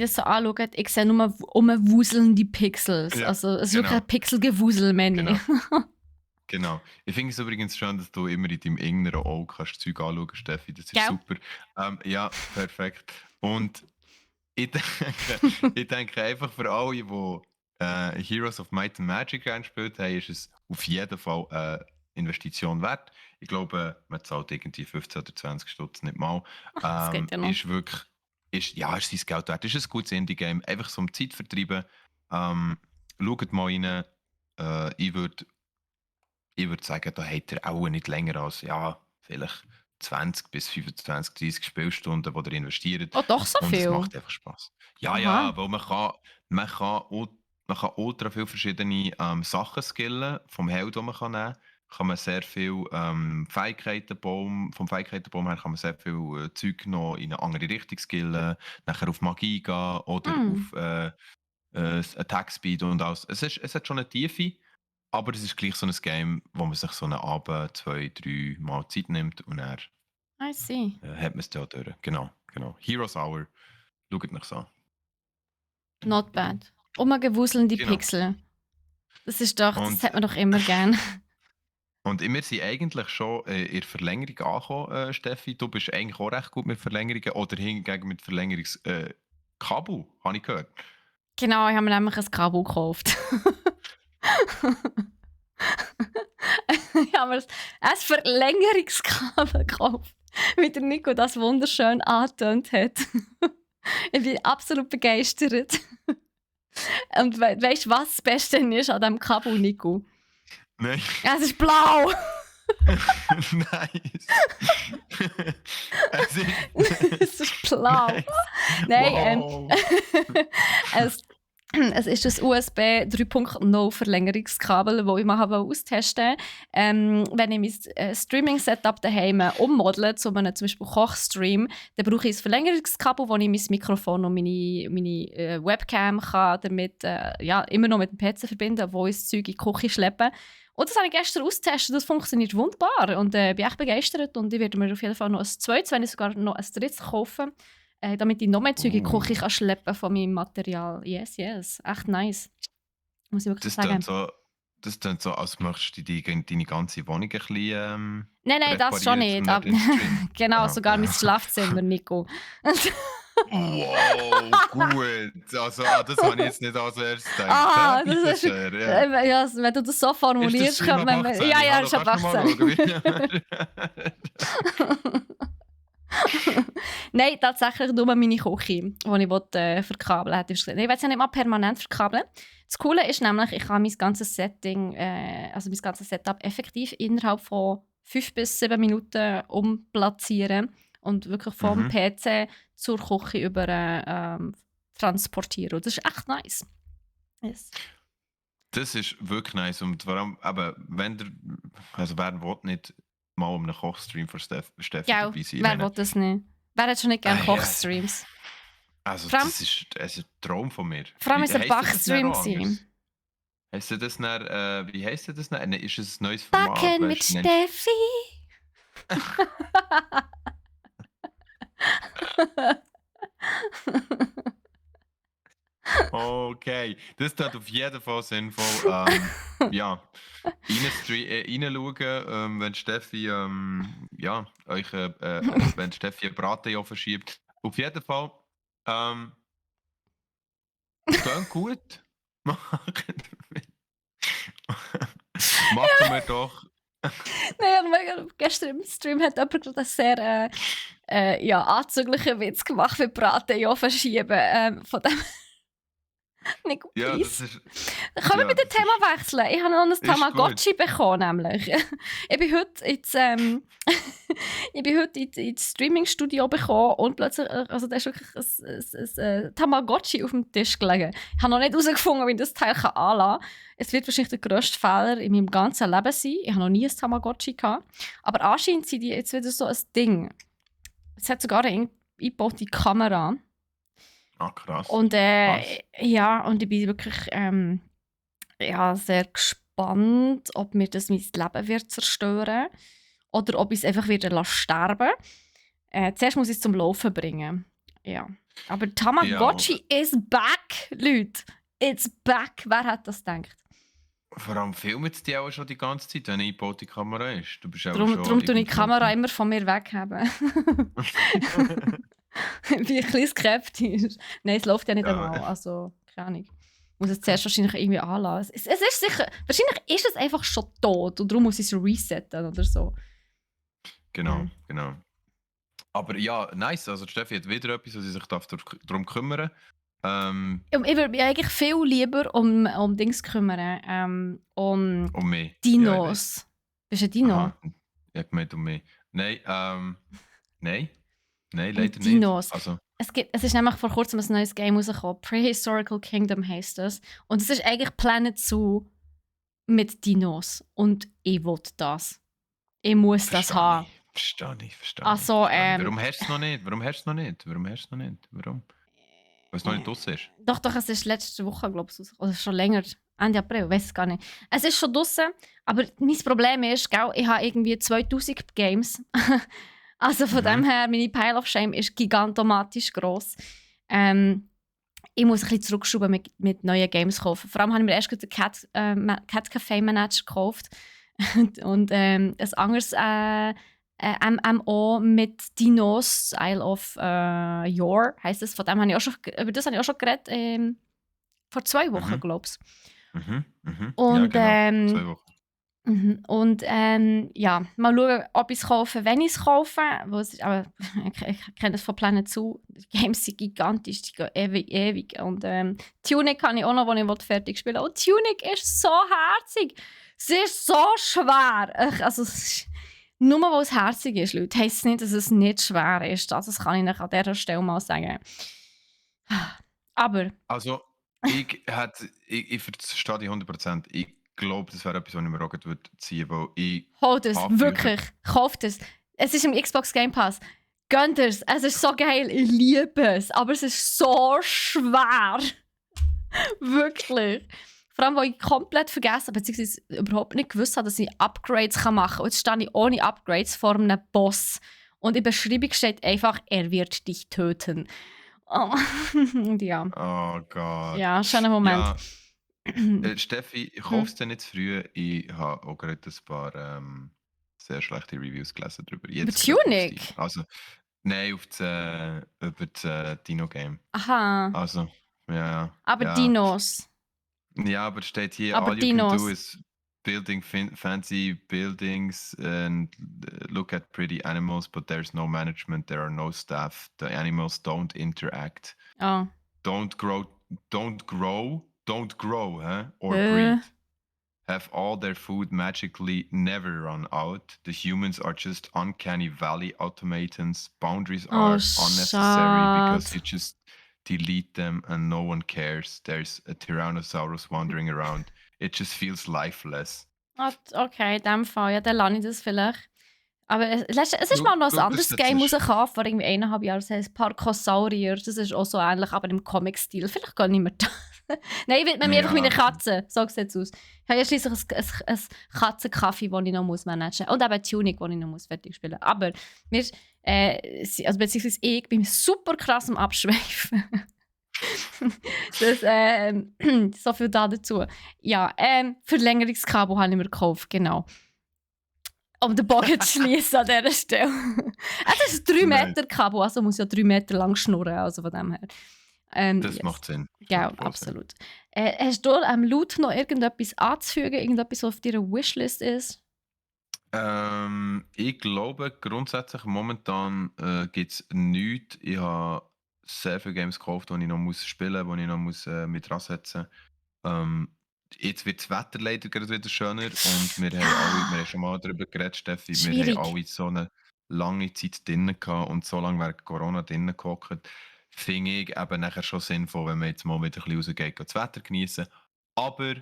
[SPEAKER 1] das so anschaue, ich sehe nur umwuselnde Pixels.
[SPEAKER 2] Ja,
[SPEAKER 1] also es ist
[SPEAKER 2] genau.
[SPEAKER 1] wirklich ein Pixelgewusel, Manny.
[SPEAKER 2] Genau. Ich finde es übrigens schön, dass du immer in deinem inneren Auge kannst Zeug anschauen, Steffi. Das ist super. Ja, perfekt. Und ich denke einfach für alle, die Heroes of Might and Magic gespielt haben, ist es auf jeden Fall eine Investition wert. Ich glaube, man zahlt irgendwie 15 oder 20 Stutz nicht mal.
[SPEAKER 1] Das geht ja noch.
[SPEAKER 2] Ist wirklich, ist sein Geld wert. Ist ein gutes Indie-Game. Einfach so um Zeit vertreiben. Schaut mal rein. Ich würde sagen, da hat er auch nicht länger als, ja, vielleicht 20 bis 25, 30 Spielstunden, die er investiert.
[SPEAKER 1] Oh, doch so
[SPEAKER 2] Und
[SPEAKER 1] viel?
[SPEAKER 2] es macht einfach Spaß. Ja,
[SPEAKER 1] Aha.
[SPEAKER 2] ja, weil man kann ultra viele verschiedene Sachen skillen, vom Held, den man nehmen kann. Kann man sehr viel Fähigkeitenbaum, vom Fähigkeitenbaum her kann man sehr viel Zeug noch in eine andere Richtung skillen, nachher auf Magie gehen oder auf Attack Speed und alles. Es hat schon eine Tiefe, aber es ist gleich so ein Game, wo man sich so einen Abend 2, 3 Mal Zeit nimmt und dann
[SPEAKER 1] I see.
[SPEAKER 2] hat man es da durch. Genau. Heroes Hour. Schaut nach so.
[SPEAKER 1] Not bad. Umgewuselnde
[SPEAKER 2] Genau.
[SPEAKER 1] Pixel. Das ist doch, das
[SPEAKER 2] Und-
[SPEAKER 1] hat man doch immer gern.
[SPEAKER 2] Und wir sind eigentlich schon in der Verlängerung angekommen, Steffi. Du bist eigentlich auch recht gut mit Verlängerungen oder hingegen mit Verlängerungskabel, habe ich gehört.
[SPEAKER 1] Genau, ich habe mir nämlich ein Kabel gekauft. Ich habe mir ein Verlängerungskabel gekauft, wie der Nico das wunderschön angetönt hat. Ich bin absolut begeistert. Und weißt du, was das Beste ist an diesem Kabel, Nico?
[SPEAKER 2] Nein.
[SPEAKER 1] Es ist blau!
[SPEAKER 2] Nice. Es ist,
[SPEAKER 1] Es ist blau.
[SPEAKER 2] nice.
[SPEAKER 1] Nein,
[SPEAKER 2] Wow.
[SPEAKER 1] es ist ein USB 3.0 Verlängerungskabel, das ich mal austesten wollte. Wenn ich mein Streaming-Setup daheim ummodele zu einem zum Beispiel Kochstream, dann brauche ich ein Verlängerungskabel, wo ich mein Mikrofon und meine Webcam kann damit immer noch mit dem PC verbinden, wo ich das Zeug in die Küche schleppe. Und das habe ich gestern ausgetestet, das funktioniert wunderbar und bin echt begeistert und ich werde mir auf jeden Fall noch ein zweites, wenn ich sogar noch ein drittes kaufen, damit ich noch mehr Zeug in die Küche kann schleppen von meinem Material. Yes, echt nice. Muss ich wirklich sagen.
[SPEAKER 2] Das klingt so, als möchtest du deine ganze Wohnung ein bisschen
[SPEAKER 1] Nein, das schon nicht. Aber genau, sogar mein Schlafzimmer, Nico.
[SPEAKER 2] Wow, gut. Also, das habe ich jetzt nicht als erstes
[SPEAKER 1] gedacht.
[SPEAKER 2] Das ist
[SPEAKER 1] ja, wenn du das so formulierst, könnte man... Ja, das ist ab 18. Nein, tatsächlich nur meine Küche, die ich verkabeln wollte. Ich will es ja nicht mal permanent verkabeln. Das Coole ist nämlich, ich kann mein ganzes Setting, also mein ganzes Setup effektiv innerhalb von 5 bis 7 Minuten umplatzieren und wirklich vom PC zur Küche über transportieren. Und das ist echt nice. Yes.
[SPEAKER 2] Das ist wirklich nice. Und vor allem, wenn der, also wer will nicht mal um einen Kochstream von Steffi dabei sein?
[SPEAKER 1] Wer will das nicht? Wer hat schon nicht gerne Kochstreams?
[SPEAKER 2] Also das ist ein Traum von mir.
[SPEAKER 1] Vor allem ist es ein Backstream sein.
[SPEAKER 2] Heißt das dann, wie heisst das dann? Ist es ein neues Format?
[SPEAKER 1] Backen mit Steffi!
[SPEAKER 2] Okay, das tut auf jeden Fall sinnvoll. Ja, reinschauen, wenn Steffi, euch, wenn Steffi ein Braten verschiebt. Auf jeden Fall, klingt gut. Machen wir doch.
[SPEAKER 1] Nein, gestern im Stream hat jemand gerade einen sehr anzüglichen Witz gemacht, wie Braten verschieben. Von dem Nico,
[SPEAKER 2] ja, das ist,
[SPEAKER 1] können wir mit dem Thema wechseln? Ich habe noch ein Tamagotchi bekommen, nämlich. Ich bin heute ins Streaming-Studio bekommen und plötzlich, also da ist wirklich ein Tamagotchi auf dem Tisch gelegen. Ich habe noch nicht herausgefunden, wie ich das Teil anlassen kann. Es wird wahrscheinlich der grösste Fehler in meinem ganzen Leben sein. Ich habe noch nie ein Tamagotchi gehabt. Aber anscheinend sind die jetzt wieder so ein Ding. Es hat sogar eine eingebaute Kamera.
[SPEAKER 2] Ah, krass.
[SPEAKER 1] Und ja, und ich bin wirklich sehr gespannt, ob mir das mein Leben wird zerstören oder ob ich es einfach wieder sterben lasse. Zuerst muss ich es zum Laufen bringen. Ja. Aber Tamagotchi is back, Leute. It's back. Wer hat das gedacht?
[SPEAKER 2] Vor allem filmt es dich auch schon die ganze Zeit, wenn eine eingebaute Kamera ist. Du bist
[SPEAKER 1] darum tue ich die Kamera immer von mir weghaben. Wie ein bisschen skeptisch. Nein, es läuft ja nicht einmal. Also, keine Ahnung. Ich muss es zuerst wahrscheinlich irgendwie anlassen. Es ist sicher, wahrscheinlich ist es einfach schon tot und darum muss ich es resetten oder so.
[SPEAKER 2] Genau. Aber ja, nice. Also Steffi hat wieder etwas, was sie sich darum kümmern darf.
[SPEAKER 1] Ich würde mich eigentlich viel lieber um Dings kümmern. Um
[SPEAKER 2] mich.
[SPEAKER 1] Dinos.
[SPEAKER 2] Ja,
[SPEAKER 1] bist du ein Dino?
[SPEAKER 2] Aha. Ja, gemeint um mich. Nein, leider
[SPEAKER 1] Dinos.
[SPEAKER 2] nicht. Also.
[SPEAKER 1] Es ist nämlich vor kurzem ein neues Game rausgekommen. Prehistorical Kingdom heisst das. Und es ist eigentlich Planet Zoo mit Dinos. Und ich will das. Ich muss das haben.
[SPEAKER 2] Verstehe ich.
[SPEAKER 1] Also,
[SPEAKER 2] Warum hast du es noch nicht? Warum? Weil es noch nicht draussen ist?
[SPEAKER 1] Doch, es ist letzte Woche, glaube ich, oder schon länger. Ende April, weiß es gar nicht. Es ist schon draussen, aber mein Problem ist, ich habe irgendwie 2000 Games. Also von dem her, meine Pile of Shame ist gigantomatisch gross. Ich muss ein bisschen zurückschrauben mit neuen Games kaufen. Vor allem habe ich mir erst den Cat Café Manager gekauft. Und ein anderes MMO mit Dinos, Isle of Yore heisst es. Von dem habe ich auch schon, über das habe ich auch schon geredet, vor 2 Wochen,
[SPEAKER 2] Mhm.
[SPEAKER 1] glaube ich.
[SPEAKER 2] Ja,
[SPEAKER 1] Und,
[SPEAKER 2] genau. 2 Wochen.
[SPEAKER 1] und ja, mal schauen, ob ich es kaufe, wenn ich es kaufe. Aber ich kenne das von Planet Zoo. Die Games sind gigantisch, die gehen ewig. Und Tunic kann ich auch noch, wenn ich fertig spielen will. Und Tunic ist so herzig. Sie ist so schwer. Nur weil es herzig ist, Leute, heisst es nicht, dass es nicht schwer ist. Das kann ich euch an dieser Stelle mal sagen. Aber
[SPEAKER 2] Also, ich verstehe dich 100%. Ich glaube, das wäre etwas, was ich mir auch gerade ziehen würde, weil ich
[SPEAKER 1] holt es,
[SPEAKER 2] habe früher...
[SPEAKER 1] wirklich. Kauft es. Es ist im Xbox Game Pass. Gönnt es. Es ist so geil. Ich liebe es. Aber es ist so schwer. Wirklich. Vor allem, weil ich komplett vergessen habe, beziehungsweise überhaupt nicht gewusst habe, dass ich Upgrades machen kann. Und jetzt stehe ich ohne Upgrades vor einem Boss. Und in der Beschreibung steht einfach, er wird dich töten. Oh. Und ja.
[SPEAKER 2] Oh Gott.
[SPEAKER 1] Ja, schöner Moment.
[SPEAKER 2] Ja, Steffi, ich hoffe es dir nicht zu früh. Ich habe auch gerade ein paar sehr schlechte Reviews gelesen darüber.
[SPEAKER 1] Über
[SPEAKER 2] Jetzt gerade auf
[SPEAKER 1] Tunic?
[SPEAKER 2] Steam. Also, nein, über das Dino-Game.
[SPEAKER 1] Aha.
[SPEAKER 2] Also, ja,
[SPEAKER 1] Aber
[SPEAKER 2] ja.
[SPEAKER 1] Dinos.
[SPEAKER 2] Ja, aber steht hier,
[SPEAKER 1] Aber
[SPEAKER 2] all you can do
[SPEAKER 1] Dinos.
[SPEAKER 2] is building fancy buildings and look at pretty animals, but there's no management, there are no staff, the animals don't interact,
[SPEAKER 1] Oh.
[SPEAKER 2] don't grow, huh? Or breed. Have all their food magically never run out. The humans are just uncanny valley automatons. Boundaries
[SPEAKER 1] Oh,
[SPEAKER 2] are unnecessary because
[SPEAKER 1] schade.
[SPEAKER 2] you just delete them and no one cares. There's a Tyrannosaurus wandering around. It just feels lifeless.
[SPEAKER 1] Okay, in dem Fall. Ja, dann lasse ich das vielleicht. Aber es ist mal noch ein anderes Game rausgekommen, vor irgendwie 1,5 Jahren. Das heisst Parkosaurier. Das ist auch so ähnlich, aber im Comic-Stil. Vielleicht gar nicht mehr das. Nein, ich widme mich einfach meiner Katze. So sieht es aus. Ich habe ja schliesslich ein Katzenkaffee, das ich noch managen muss. Und eben Tunic, das ich noch fertig spielen muss. Aber wir, also beziehungsweise ich bin super krass am Abschweifen. So viel dazu. Ja, Verlängerungskabel habe ich mir gekauft, genau. Um den Bogen zu schließen an dieser Stelle. Es ist ein 3-Meter-Kabel, also muss ja 3 Meter lang schnurren, also von dem her.
[SPEAKER 2] Das macht Sinn.
[SPEAKER 1] Ja, absolut. Hast du laut noch irgendetwas anzufügen, irgendetwas, was auf deiner Wishlist ist?
[SPEAKER 2] Ich glaube, grundsätzlich momentan gibt es nichts. Ich habe sehr viele Games gekauft, die ich noch spielen muss, die ich noch mit dran setzen muss. Jetzt wird das Wetter leider gerade wieder schöner und wir haben schon mal darüber geredet, Steffi,
[SPEAKER 1] Schwierig.
[SPEAKER 2] wir haben alle so eine lange Zeit drinnen gehabt und so lange während Corona drinnen gehockt. Finde ich eben nachher schon sinnvoll, wenn man jetzt mal wieder ein bisschen rausgeht, das Wetter genießen. Aber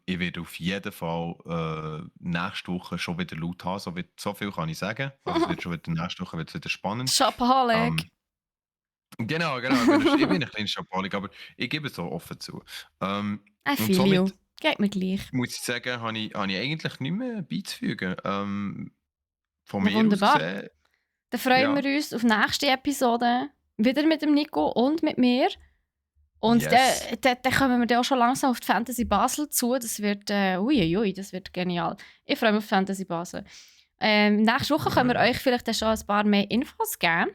[SPEAKER 2] ich werde auf jeden Fall nächste Woche schon wieder laut haben, so viel kann ich sagen. Also es wird schon wieder nächste Woche wieder spannend.
[SPEAKER 1] Shopaholic.
[SPEAKER 2] Genau, ich bin ein kleiner Shopaholic, aber ich gebe es so offen zu.
[SPEAKER 1] I
[SPEAKER 2] Und
[SPEAKER 1] feel you.
[SPEAKER 2] somit
[SPEAKER 1] Geht mir gleich.
[SPEAKER 2] muss ich sagen, habe ich eigentlich nicht mehr beizufügen. Von
[SPEAKER 1] Ja,
[SPEAKER 2] mir
[SPEAKER 1] wunderbar.
[SPEAKER 2] aus gesehen,
[SPEAKER 1] Dann freuen
[SPEAKER 2] ja.
[SPEAKER 1] wir uns auf die nächste Episode. Wieder mit dem Nico und mit mir. Und
[SPEAKER 2] Yes.
[SPEAKER 1] dann kommen wir dann auch schon langsam auf die Fantasy Basel zu. Das wird, das wird genial. Ich freue mich auf Fantasy Basel. Nächste Woche können wir euch vielleicht dann schon ein paar mehr Infos geben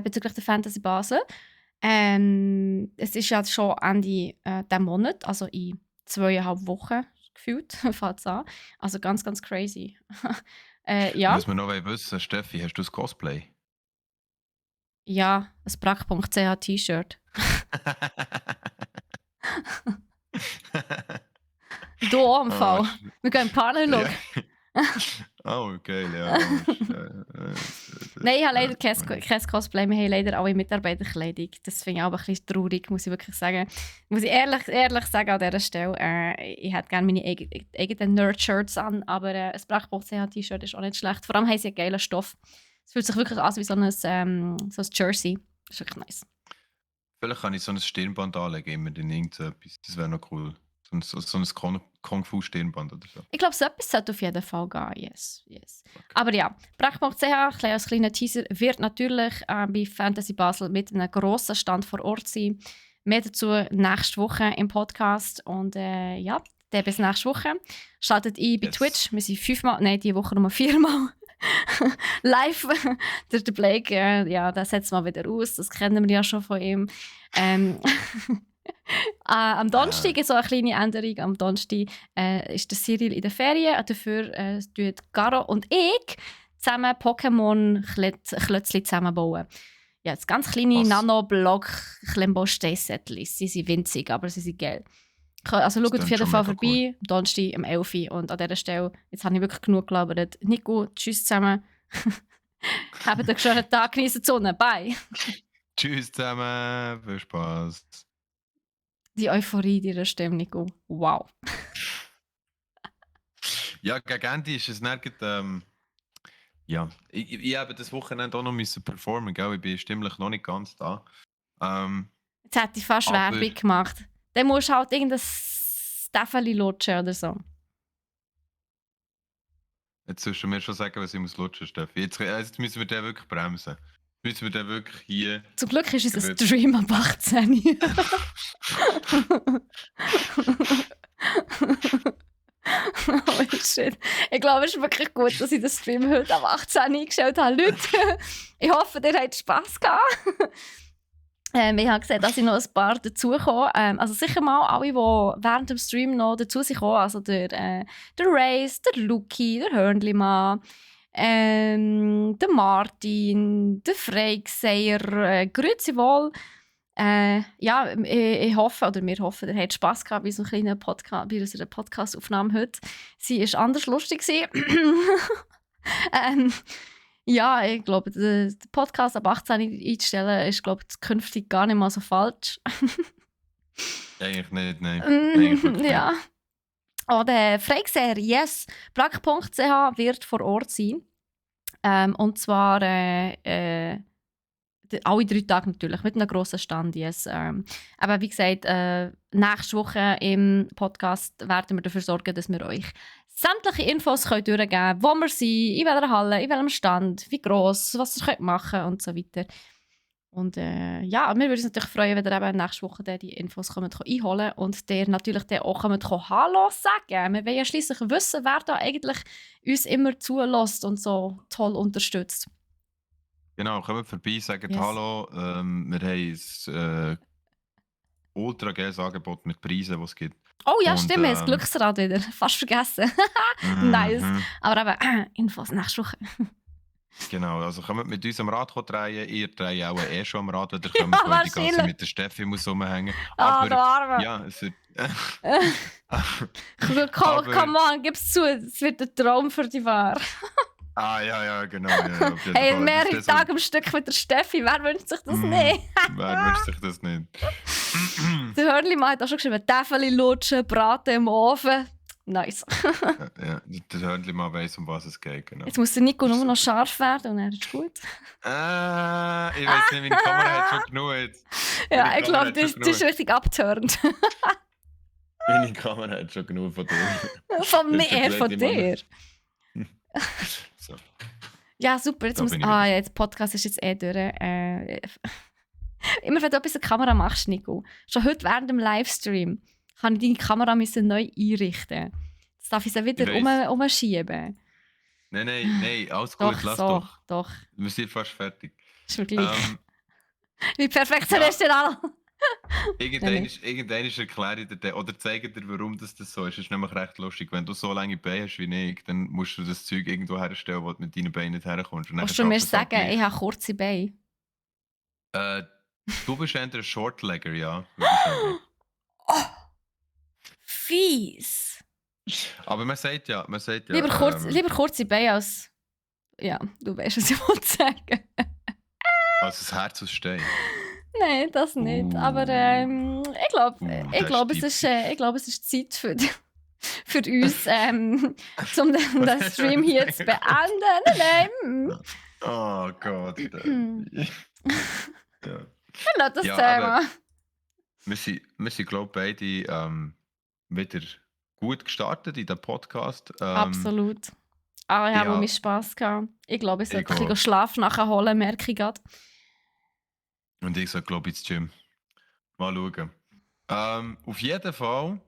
[SPEAKER 1] bezüglich der Fantasy Basel. Es ist ja schon Ende diesen Monat, also in 2,5 Wochen gefühlt, fängt es an. Also ganz, ganz crazy. Ja.
[SPEAKER 2] Was wir noch wissen, Steffi, hast du das Cosplay?
[SPEAKER 1] Ja, ein brack.ch T-Shirt. Du auch im Fall. Wir gehen Partner-Look.
[SPEAKER 2] Oh, geil, ja.
[SPEAKER 1] Nein, ich habe leider kein Cosplay. Wir haben leider alle Mitarbeiterkleidung. Das finde ich auch ein bisschen traurig, muss ich wirklich sagen. Muss ich ehrlich sagen an dieser Stelle. Ich hätte gerne meine eigenen Nerd-Shirts an, aber ein brack.ch T-Shirt ist auch nicht schlecht. Vor allem haben sie einen geilen Stoff. Es fühlt sich wirklich an wie so ein Jersey. Das ist wirklich nice.
[SPEAKER 2] Vielleicht kann ich so ein Stirnband anlegen, immer in irgendetwas. Das wäre noch cool. So ein Kung-Fu-Stirnband oder so.
[SPEAKER 1] Ich glaube, so etwas sollte auf jeden Fall gehen. Yes. Okay. Aber ja, brack.ch, als kleiner Teaser, wird natürlich bei Fantasy Basel mit einem grossen Stand vor Ort sein. Mehr dazu nächste Woche im Podcast. Und ja, Dann bis nächste Woche. Schaltet ein bei
[SPEAKER 2] Yes.
[SPEAKER 1] Twitch. Wir sind 5-mal, nein, diese Woche nur 4-mal live. Der Blake, ja, der setzt mal wieder aus. Das kennen wir ja schon von ihm. Am Donnerstag so eine kleine Änderung. Am Donnerstag ist der Cyril in der Ferien. Dafür tun Garo und ich zusammen Pokémon-Klötzchen zusammenbauen. Ja, das ganz kleine
[SPEAKER 2] Was?
[SPEAKER 1] Nano-Block-Steinsättchen. Sie sind winzig, aber sie sind geil. Also schaut
[SPEAKER 2] Das
[SPEAKER 1] auf
[SPEAKER 2] klingt
[SPEAKER 1] jeden
[SPEAKER 2] schon
[SPEAKER 1] Fall
[SPEAKER 2] mega
[SPEAKER 1] vorbei, am Donnerstag um 11 Uhr. Und an dieser Stelle, jetzt habe ich wirklich genug gelabert. Nico, tschüss zusammen. Habt einen schönen Tag, genießen die Sonne. Bye.
[SPEAKER 2] Tschüss zusammen, viel Spaß.
[SPEAKER 1] Die Euphorie dieser Stimme, Nico. Wow.
[SPEAKER 2] Ja, gegen Ende ist es nicht, ja, ich habe das Wochenende auch noch müssen performen, gell? Ich bin stimmlich noch nicht ganz da.
[SPEAKER 1] Jetzt hätte ich fast
[SPEAKER 2] Aber-
[SPEAKER 1] Werbung gemacht. Dann musst du halt irgendein Staffeli lutschen oder so.
[SPEAKER 2] Jetzt sollst du mir schon sagen, was ich muss lutschen, Steffi. Jetzt müssen wir den wirklich bremsen. Jetzt müssen wir den wirklich hier...
[SPEAKER 1] Zum Glück ist unser
[SPEAKER 2] Gut.
[SPEAKER 1] Stream ab 18. Oh shit. Ich glaube, es ist wirklich gut, dass ich den Stream heute ab 18 eingestellt habe. Leute, ich hoffe, ihr habt Spass gehabt. Ich habe gesehen, dass ich noch ein paar dazukommen. Also sicher mal alle, die während dem Stream noch dazu sind gekommen. Also der Race, der Luki, der Hörnli-Mann, der Martin, der Freigseher, grüezi wohl. Ja, ich hoffe, oder wir hoffen, ihr habt Spass gehabt bei so einer kleinen bei unserer Podcast-Aufnahme heute. Sie war anders lustig. Ja, ich glaube, den Podcast ab 18 einzustellen, ist, glaube ich, künftig gar nicht mal so falsch.
[SPEAKER 2] Eigentlich nicht, nein. Eigentlich wirklich nicht.
[SPEAKER 1] Ja. Und Freigseher, yes, brack.ch wird vor Ort sein. Und zwar alle 3 Tage natürlich, mit einem grossen Stand, yes. Aber wie gesagt, nächste Woche im Podcast werden wir dafür sorgen, dass wir euch sämtliche Infos durchgeben können, wo wir sind, in welcher Halle, in welchem Stand, wie gross, was ihr machen könnt und so weiter. Und ja, wir würden uns natürlich freuen, wenn ihr eben nächste Woche dann die Infos einholen könnt und der natürlich dann auch Hallo sagen. Wir wollen ja schliesslich wissen, wer da eigentlich uns immer zulässt und so toll unterstützt.
[SPEAKER 2] Genau, kommt vorbei, sagt
[SPEAKER 1] Yes.
[SPEAKER 2] Hallo. Wir haben ein ultra geiles Angebot mit Preisen, die es gibt.
[SPEAKER 1] Oh ja,
[SPEAKER 2] Und,
[SPEAKER 1] stimmt, das Glücksrad wieder. Fast vergessen. Nice.
[SPEAKER 2] Mhm.
[SPEAKER 1] Aber eben, Infos nächste Woche.
[SPEAKER 2] Genau, also kommt mit uns am Rad drehen. Ihr dreht auch schon am Rad, wenn ihr kommt,
[SPEAKER 1] Ja,
[SPEAKER 2] weil die ganze
[SPEAKER 1] wahrscheinlich.
[SPEAKER 2] Zeit mit der Steffi muss rumhängen.
[SPEAKER 1] Ah,
[SPEAKER 2] Aber
[SPEAKER 1] der Arme.
[SPEAKER 2] ja, es wird...
[SPEAKER 1] Come on, gib's zu, es wird ein Traum für dich wahr.
[SPEAKER 2] ja, genau. Ja, auf jeden
[SPEAKER 1] Hey,
[SPEAKER 2] Fall.
[SPEAKER 1] mehrere
[SPEAKER 2] Das ist so-
[SPEAKER 1] Tage am Stück mit der Steffi, wer wünscht sich das
[SPEAKER 2] Mhm.
[SPEAKER 1] nicht?
[SPEAKER 2] Wer wünscht sich das nicht?
[SPEAKER 1] Der Hörnli-Mann hat auch schon geschrieben, Täfeli lutschen, braten im Ofen. Nice.
[SPEAKER 2] Ja, das Hörnli mal weiss, um was es geht. Genau.
[SPEAKER 1] Jetzt muss der Nico nur noch scharf werden und dann ist es gut.
[SPEAKER 2] Ich weiß nicht, meine Kamera hat schon genug jetzt.
[SPEAKER 1] Ja,
[SPEAKER 2] Meine
[SPEAKER 1] ich glaube,
[SPEAKER 2] Kamera hat
[SPEAKER 1] das
[SPEAKER 2] schon
[SPEAKER 1] ist richtig abturnt.
[SPEAKER 2] Meine Kamera hat schon genug von dir.
[SPEAKER 1] Von
[SPEAKER 2] Das ist
[SPEAKER 1] mir,
[SPEAKER 2] der
[SPEAKER 1] von
[SPEAKER 2] zweite Mann.
[SPEAKER 1] dir.
[SPEAKER 2] So.
[SPEAKER 1] Ja, super. Jetzt
[SPEAKER 2] Da
[SPEAKER 1] muss...
[SPEAKER 2] bin ich
[SPEAKER 1] Ah,
[SPEAKER 2] wieder.
[SPEAKER 1] ja, jetzt Podcast ist jetzt durch. Immer wenn du etwas an der Kamera machst, Nico, schon heute während dem Livestream, kann ich deine Kamera neu einrichten. Jetzt darf ich sie wieder
[SPEAKER 2] Ich weiss.
[SPEAKER 1] umschieben.
[SPEAKER 2] Nein, alles gut,
[SPEAKER 1] Doch,
[SPEAKER 2] lass
[SPEAKER 1] so.
[SPEAKER 2] doch.
[SPEAKER 1] Doch.
[SPEAKER 2] Wir sind fast fertig.
[SPEAKER 1] Ist mir gleich. Wie
[SPEAKER 2] Ja,
[SPEAKER 1] Perfektionistin alle.
[SPEAKER 2] irgendwann erkläre ich dir dann, oder zeige dir, warum das so ist. Es ist nämlich recht lustig. Wenn du so lange Beine hast wie ich, dann musst du das Zeug irgendwo herstellen, wo du mit deinen Beinen nicht herkommst. Und dann
[SPEAKER 1] Musst du mir
[SPEAKER 2] schaffst es halt
[SPEAKER 1] sagen,
[SPEAKER 2] gleich.
[SPEAKER 1] ich habe kurze Beine?
[SPEAKER 2] Du bist eher ein Shortlegger, ja. Würde ich sagen.
[SPEAKER 1] Oh, fies.
[SPEAKER 2] Aber man sagt ja.
[SPEAKER 1] Lieber kurze Beine als... Ja, du weißt, was ich wollte sagen.
[SPEAKER 2] Als ein Herz aus Stein.
[SPEAKER 1] Nein, das nicht. Aber ich glaube, es ist Zeit für uns, um den Stream hier zu beenden. Nein.
[SPEAKER 2] Oh Gott. Ja.
[SPEAKER 1] Lass das
[SPEAKER 2] Ja,
[SPEAKER 1] Thema.
[SPEAKER 2] Wir sind glaube ich, beide wieder gut gestartet in den Podcast.
[SPEAKER 1] Absolut. Aber ich habe
[SPEAKER 2] ja.
[SPEAKER 1] mir Spass gehabt. Ich glaube, ich sollte
[SPEAKER 2] Ich
[SPEAKER 1] ein bisschen
[SPEAKER 2] auch.
[SPEAKER 1] Schlaf nachholen, merke ich gerade.
[SPEAKER 2] Und ich soll glaube ich ins Gym. Mal schauen. Auf jeden Fall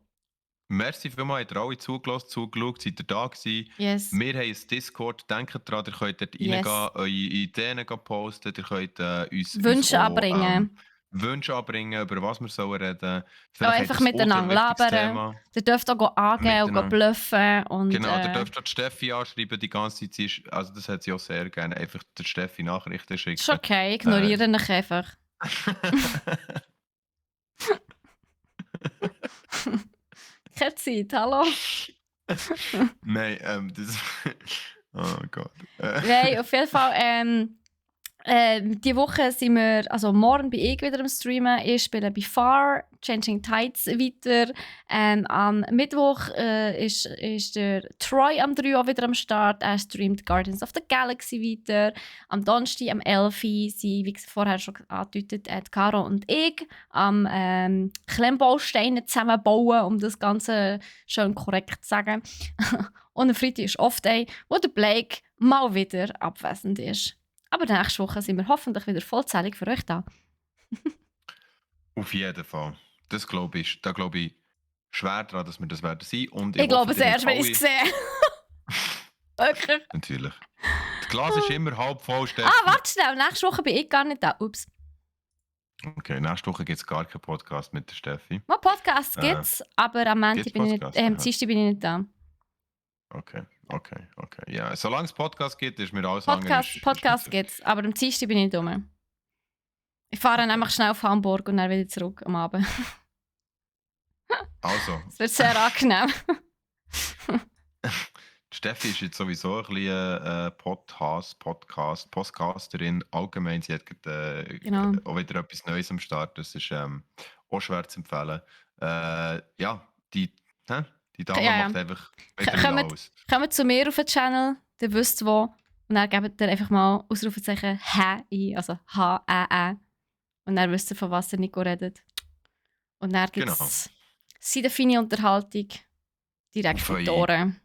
[SPEAKER 2] Merci vielmals, habt ihr alle zugelassen, zugeschaut, seid ihr da gewesen.
[SPEAKER 1] Yes.
[SPEAKER 2] Wir haben ein Discord, denkt dran, ihr könnt dort
[SPEAKER 1] Yes.
[SPEAKER 2] reingehen, eure Ideen posten, ihr könnt uns
[SPEAKER 1] Wünsche
[SPEAKER 2] auch,
[SPEAKER 1] anbringen.
[SPEAKER 2] Wünsche anbringen, über was wir sollen reden.
[SPEAKER 1] Auch einfach
[SPEAKER 2] habt ihr ein
[SPEAKER 1] miteinander
[SPEAKER 2] ultra wichtiges
[SPEAKER 1] labern.
[SPEAKER 2] Thema.
[SPEAKER 1] Ihr dürft auch angeben und
[SPEAKER 2] Miteinander.
[SPEAKER 1] bluffen. Und,
[SPEAKER 2] Genau, ihr dürft auch die Steffi anschreiben die ganze Zeit. Also das hat sie auch sehr gerne. Einfach der Steffi Nachrichten schicken.
[SPEAKER 1] ist okay, ignoriere ihn einfach. Keine Zeit, hallo?
[SPEAKER 2] Nein, das... Oh Gott.
[SPEAKER 1] Nein, auf jeden Fall. Die Woche sind wir, also morgen bin ich wieder am Streamen. Ich spiele bei Far, Changing Tides weiter. Am Mittwoch ist der Troy am 3 Uhr wieder am Start. Er streamt Guardians of the Galaxy weiter. Am Donnerstag, am 11 Uhr, sind, wie vorher schon angedeutet, Caro und ich am Klemmbausteine zusammenbauen, um das Ganze schön korrekt zu sagen. Und am Freitag ist Off-Day, wo der Blake mal wieder abwesend ist. Aber nächste Woche sind wir hoffentlich wieder vollzählig für euch da.
[SPEAKER 2] Auf jeden Fall. Das glaube ich, da glaube ich schwer daran, dass wir das werden sein. Und
[SPEAKER 1] Ich glaube es
[SPEAKER 2] hoffe, ihr
[SPEAKER 1] erst, wenn ich es
[SPEAKER 2] alle-
[SPEAKER 1] sehe. Wirklich.
[SPEAKER 2] Natürlich. Das Glas ist immer halb voll, Steffi.
[SPEAKER 1] Warte schnell. Nächste Woche bin ich gar nicht da. Ups.
[SPEAKER 2] Okay, nächste Woche gibt es gar keinen Podcast mit der Steffi.
[SPEAKER 1] Mal Podcasts gibt es, aber am Montag
[SPEAKER 2] gibt's
[SPEAKER 1] bin ich nicht,
[SPEAKER 2] Podcasts?
[SPEAKER 1] am
[SPEAKER 2] Aha.
[SPEAKER 1] Dienstag bin ich nicht da.
[SPEAKER 2] Okay. Ja, solange es Podcast gibt, ist mir alles andere...
[SPEAKER 1] Podcast gibt es, aber am Dienstag bin ich nicht rum. Ich fahre nämlich schnell auf Hamburg und dann wieder zurück am Abend.
[SPEAKER 2] Also,
[SPEAKER 1] Es wird sehr angenehm.
[SPEAKER 2] die Steffi ist jetzt sowieso ein bisschen Podcasterin. Allgemein, sie hat gerade,
[SPEAKER 1] Genau.
[SPEAKER 2] auch wieder etwas Neues am Start. Das ist auch schwer zu empfehlen. Ja, die Dame
[SPEAKER 1] Ja, ja.
[SPEAKER 2] macht einfach wieder
[SPEAKER 1] Kommt-
[SPEAKER 2] alles.
[SPEAKER 1] Kommt zu mir auf den Channel, ihr wisst wo. Und dann gebt ihr einfach mal Ausrufezeichen «Hä» ein, also H-E-E. Und dann wisst ihr, von was ihr Nico redet. Und dann gibt es seine feine Unterhaltung direkt von den
[SPEAKER 2] Auf
[SPEAKER 1] Ohren.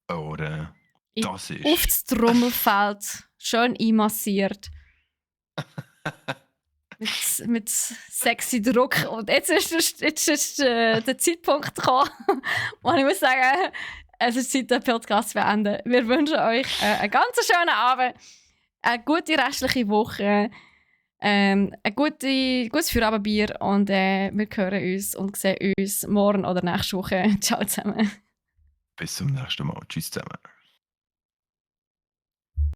[SPEAKER 2] Oder das ist...
[SPEAKER 1] Auf das Trommelfeld, schön einmassiert. mit sexy Druck. Und jetzt ist der Zeitpunkt gekommen, wo ich muss sagen, es ist Zeit, den Podcast zu beenden. Wir wünschen euch einen ganz schönen Abend, eine gute restliche Woche, ein gutes Feierabendbier und wir hören uns und sehen uns morgen oder nächste Woche. Ciao zusammen.
[SPEAKER 2] Bis zum nächsten Mal. Tschüss zusammen.